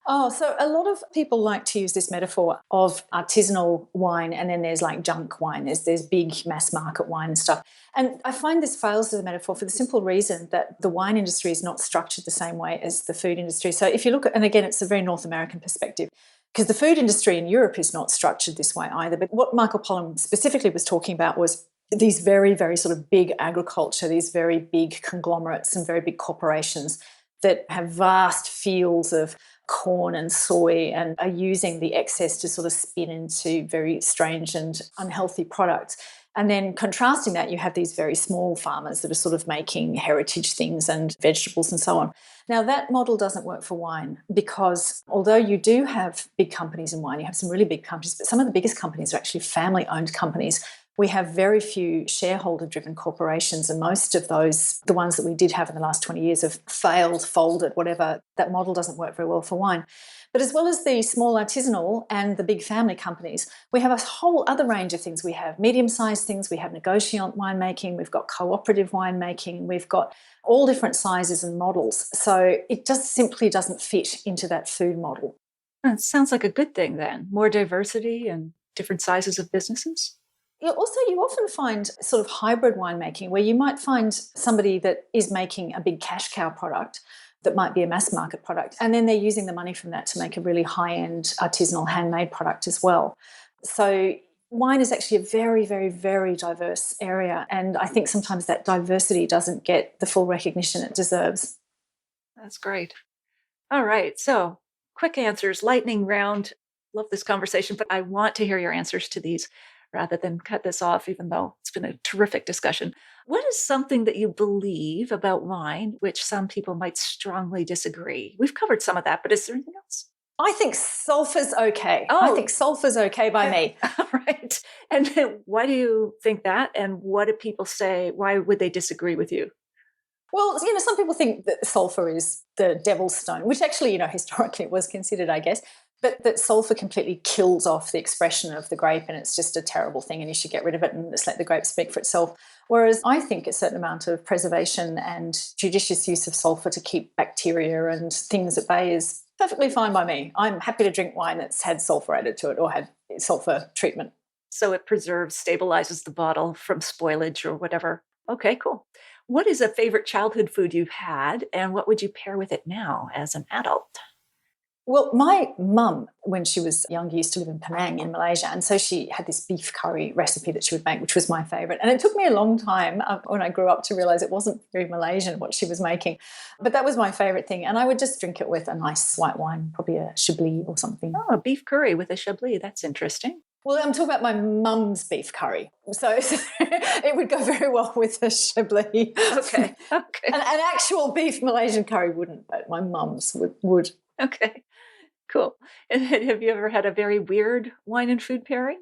Oh, so a lot of people like to use this metaphor of artisanal wine, and then there's like junk wine, there's big mass market wine and stuff. And I find this fails as a metaphor for the simple reason that the wine industry is not structured the same way as the food industry. So if you look at, and again, it's a very North American perspective, because the food industry in Europe is not structured this way either. But what Michael Pollan specifically was talking about was these very, very sort of big agriculture, these very big conglomerates and very big corporations that have vast fields of corn and soy and are using the excess to sort of spin into very strange and unhealthy products. And then contrasting that, you have these very small farmers that are sort of making heritage things and vegetables and so on. Now, that model doesn't work for wine because although you do have big companies in wine, you have some really big companies, but some of the biggest companies are actually family-owned companies. We have very few shareholder-driven corporations, and most of those, the ones that we did have in the last 20 years, have failed, folded, whatever. That model doesn't work very well for wine. But as well as the small artisanal and the big family companies, we have a whole other range of things. We have medium-sized things, we have negociant winemaking, we've got cooperative winemaking, we've got all different sizes and models. So it just simply doesn't fit into that food model. It sounds like a good thing then. More diversity and different sizes of businesses. Yeah, also, you often find sort of hybrid winemaking where you might find somebody that is making a big cash cow product that might be a mass market product, and then they're using the money from that to make a really high-end artisanal handmade product as well. So wine is actually a very, very, very diverse area, and I think sometimes that diversity doesn't get the full recognition it deserves. That's great. All right, so quick answers, lightning round. Love this conversation, but I want to hear your answers to these rather than cut this off, even though it's been a terrific discussion. What is something that you believe about wine, which some people might strongly disagree? We've covered some of that, but is there anything else? I think sulphur's okay. Oh. I think sulphur's okay by me. All right. And then why do you think that? And what do people say? Why would they disagree with you? Well, some people think that sulphur is the devil's stone, which actually, historically was considered, I guess, but that sulphur completely kills off the expression of the grape and it's just a terrible thing and you should get rid of it and just let the grape speak for itself. Whereas I think a certain amount of preservation and judicious use of sulphur to keep bacteria and things at bay is perfectly fine by me. I'm happy to drink wine that's had sulphur added to it or had sulphur treatment. So it preserves, stabilizes the bottle from spoilage or whatever. Okay, cool. What is a favorite childhood food you've had, and what would you pair with it now as an adult? Well, my mum, when she was younger, used to live in Penang in Malaysia, and so she had this beef curry recipe that she would make, which was my favourite. And it took me a long time when I grew up to realise it wasn't very Malaysian what she was making, but that was my favourite thing. And I would just drink it with a nice white wine, probably a Chablis or something. Oh, a beef curry with a Chablis. That's interesting. Well, I'm talking about my mum's beef curry. So it would go very well with a Chablis. Okay. An actual beef Malaysian curry wouldn't, but my mum's would. Okay. Cool. And have you ever had a very weird wine and food pairing?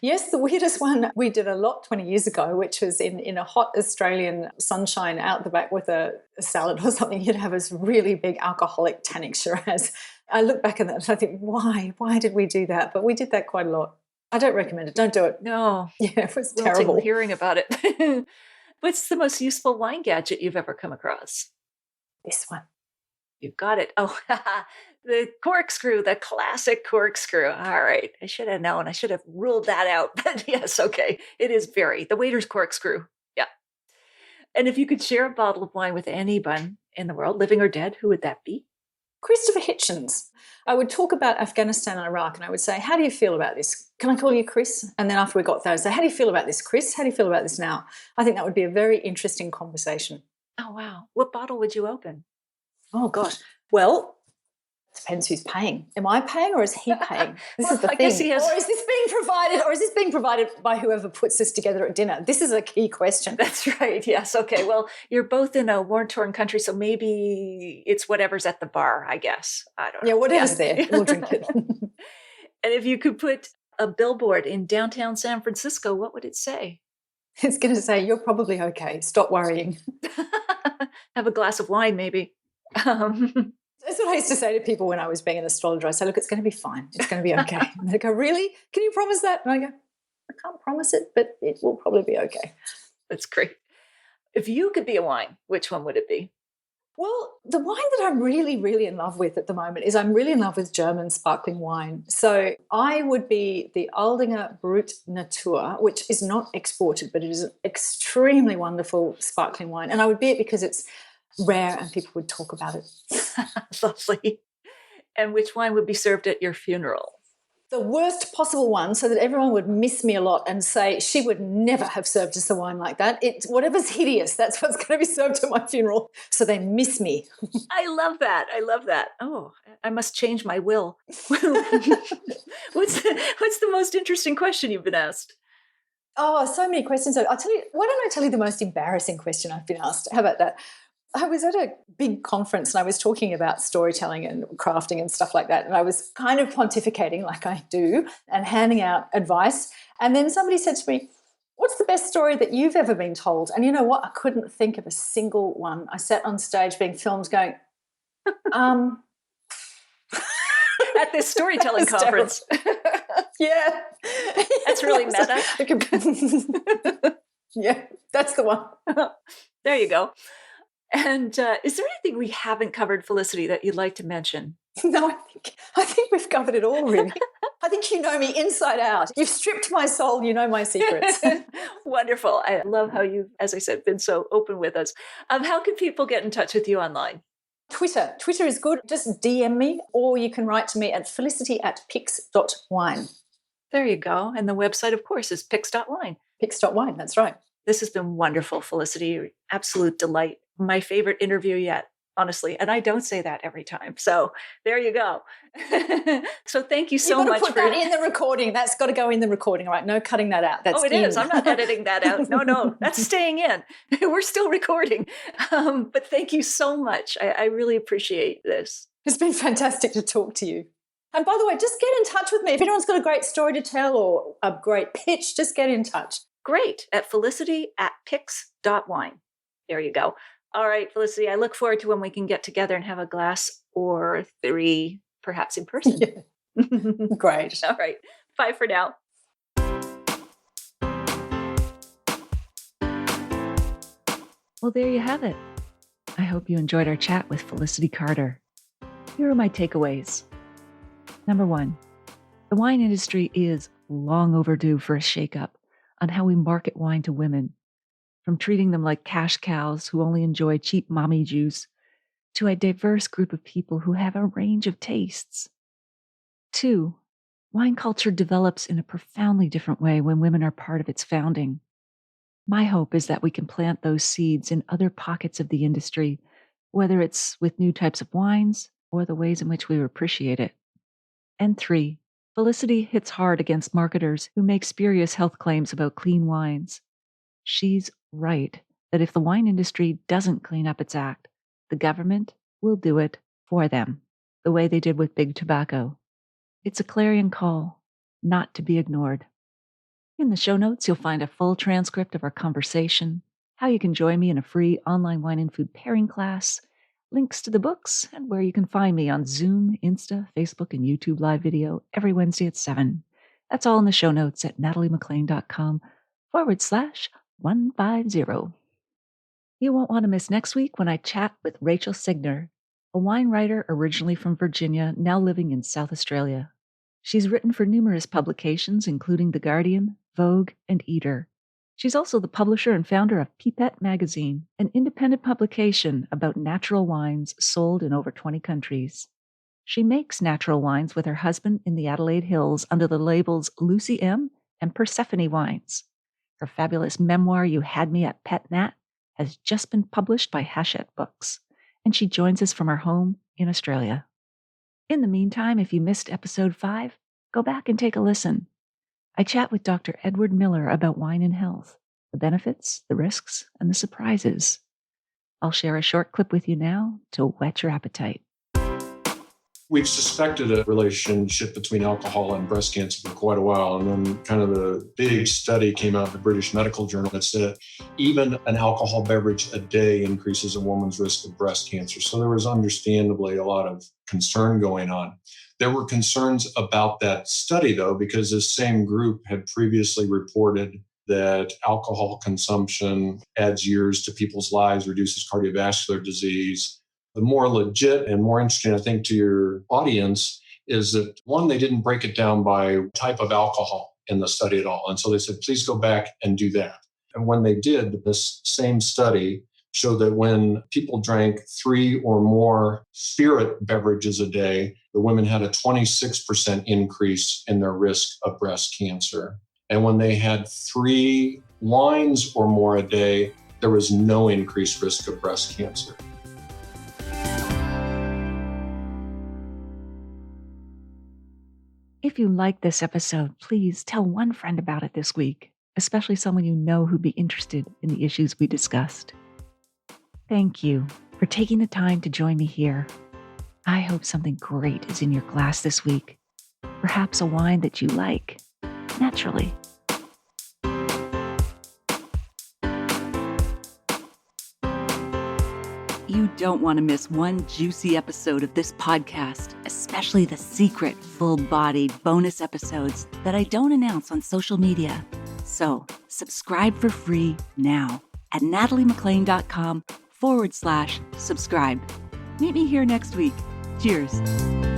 Yes, the weirdest one we did a lot 20 years ago, which was in a hot Australian sunshine out the back with a salad or something. You'd have this really big alcoholic tannic Shiraz. I look back at that and I think, why did we do that? But we did that quite a lot. I don't recommend it. Don't do it. No. Yeah, it was terrible. Hearing about it. What's the most useful wine gadget you've ever come across? This one. You've got it. Oh, the corkscrew, the classic corkscrew. All right. I should have known. I should have ruled that out. But yes, okay. It is the waiter's corkscrew. Yeah. And if you could share a bottle of wine with anyone in the world, living or dead, who would that be? Christopher Hitchens. I would talk about Afghanistan and Iraq and I would say, how do you feel about this? Can I call you Chris? And then after we got there, I'd say, how do you feel about this, Chris? How do you feel about this now? I think that would be a very interesting conversation. Oh, wow. What bottle would you open? Oh, gosh. Well, it depends who's paying. Am I paying or is he paying? This is the thing. Or is this being provided by whoever puts this together at dinner? This is a key question. That's right. Yes. Okay. Well, you're both in a war-torn country, so maybe it's whatever's at the bar, I guess. I don't know. Yeah, whatever's there. We'll drink it. And if you could put a billboard in downtown San Francisco, what would it say? It's going to say, you're probably okay. Stop worrying. Have a glass of wine, maybe. That's what I used to say to people when I was being an astrologer. I say, look, it's going to be fine. It's going to be okay. And they go, really? Can you promise that? And I go, I can't promise it, but it will probably be okay. That's great. If you could be a wine, which one would it be? Well, the wine that I'm really, really in love with at the moment is I'm really in love with German sparkling wine. So I would be the Aldinger Brut Natur, which is not exported, but it is an extremely wonderful sparkling wine. And I would be it because it's rare and people would talk about it. Lovely. And which wine would be served at your funeral? The worst possible one, so that everyone would miss me a lot and say she would never have served us a wine like that. It's whatever's hideous, that's what's going to be served at my funeral, so they miss me. I love that. I love that. Oh, I must change my will. What's the most interesting question you've been asked? Oh, so many questions. I'll tell you, why don't I tell you the most embarrassing question I've been asked? How about that? I was at a big conference and I was talking about storytelling and crafting and stuff like that. And I was kind of pontificating like I do and handing out advice. And then somebody said to me, "What's the best story that you've ever been told?" And you know what? I couldn't think of a single one. I sat on stage being filmed going, At this storytelling conference. yeah. That's really meta. Yeah, that's the one. There you go. And is there anything we haven't covered, Felicity, that you'd like to mention? No, I think we've covered it all, really. I think you know me inside out. You've stripped my soul. You know my secrets. Wonderful. I love how you've, as I said, been so open with us. How can people get in touch with you online? Twitter. Twitter is good. Just DM me, or you can write to me at Felicity@Pix.wine. There you go. And the website, of course, is Pix.wine. Pix.wine, that's right. This has been wonderful, Felicity. Absolute delight. My favorite interview yet, honestly. And I don't say that every time. So there you go. So thank you so much for that in the recording. That's got to go in the recording, all right? No cutting that out. That's it is. I'm not editing that out. No, that's staying in. We're still recording. But thank you so much. I really appreciate this. It's been fantastic to talk to you. And by the way, just get in touch with me. If anyone's got a great story to tell or a great pitch, just get in touch. Great. At Felicity@Pix.wine. There you go. All right, Felicity, I look forward to when we can get together and have a glass or 3, perhaps in person. Yeah. Great. All right. Bye for now. Well, there you have it. I hope you enjoyed our chat with Felicity Carter. Here are my takeaways. Number 1, the wine industry is long overdue for a shakeup on how we market wine to women, from treating them like cash cows who only enjoy cheap mommy juice to a diverse group of people who have a range of tastes. 2, wine culture develops in a profoundly different way when women are part of its founding. My hope is that we can plant those seeds in other pockets of the industry, whether it's with new types of wines or the ways in which we appreciate it. And 3, Felicity hits hard against marketers who make spurious health claims about clean wines. She's right that if the wine industry doesn't clean up its act, the government will do it for them, the way they did with big tobacco. It's a clarion call, not to be ignored. In the show notes, you'll find a full transcript of our conversation, how you can join me in a free online wine and food pairing class, links to the books, and where you can find me on Zoom, Insta, Facebook, and YouTube live video every Wednesday at 7. That's all in the show notes at nataliemclean.com/150. You won't want to miss next week when I chat with Rachel Signer, a wine writer originally from Virginia, now living in South Australia. She's written for numerous publications, including The Guardian, Vogue, and Eater. She's also the publisher and founder of Pipette Magazine, an independent publication about natural wines sold in over 20 countries. She makes natural wines with her husband in the Adelaide Hills under the labels Lucy M. and Persephone Wines. Her fabulous memoir, You Had Me at Pet Nat, has just been published by Hachette Books, and she joins us from her home in Australia. In the meantime, if you missed episode 5, go back and take a listen. I chat with Dr. Edward Miller about wine and health, the benefits, the risks, and the surprises. I'll share a short clip with you now to whet your appetite. We've suspected a relationship between alcohol and breast cancer for quite a while. And then kind of the big study came out in the British Medical Journal that said even an alcohol beverage a day increases a woman's risk of breast cancer. So there was understandably a lot of concern going on. There were concerns about that study, though, because this same group had previously reported that alcohol consumption adds years to people's lives, reduces cardiovascular disease. The more legit and more interesting, I think, to your audience is that, one, they didn't break it down by type of alcohol in the study at all. And so they said, please go back and do that. And when they did, this same study showed that when people drank 3 or more spirit beverages a day, the women had a 26% increase in their risk of breast cancer. And when they had 3 wines or more a day, there was no increased risk of breast cancer. If you like this episode, please tell one friend about it this week. especially someone you know who'd be interested in the issues we discussed. Thank you for taking the time to join me here. I hope something great is in your glass this week. Perhaps a wine that you like, naturally. You don't want to miss one juicy episode of this podcast, especially the secret, full-bodied bonus episodes that I don't announce on social media. So, subscribe for free now at nataliemclean.com/subscribe. Meet me here next week. Cheers.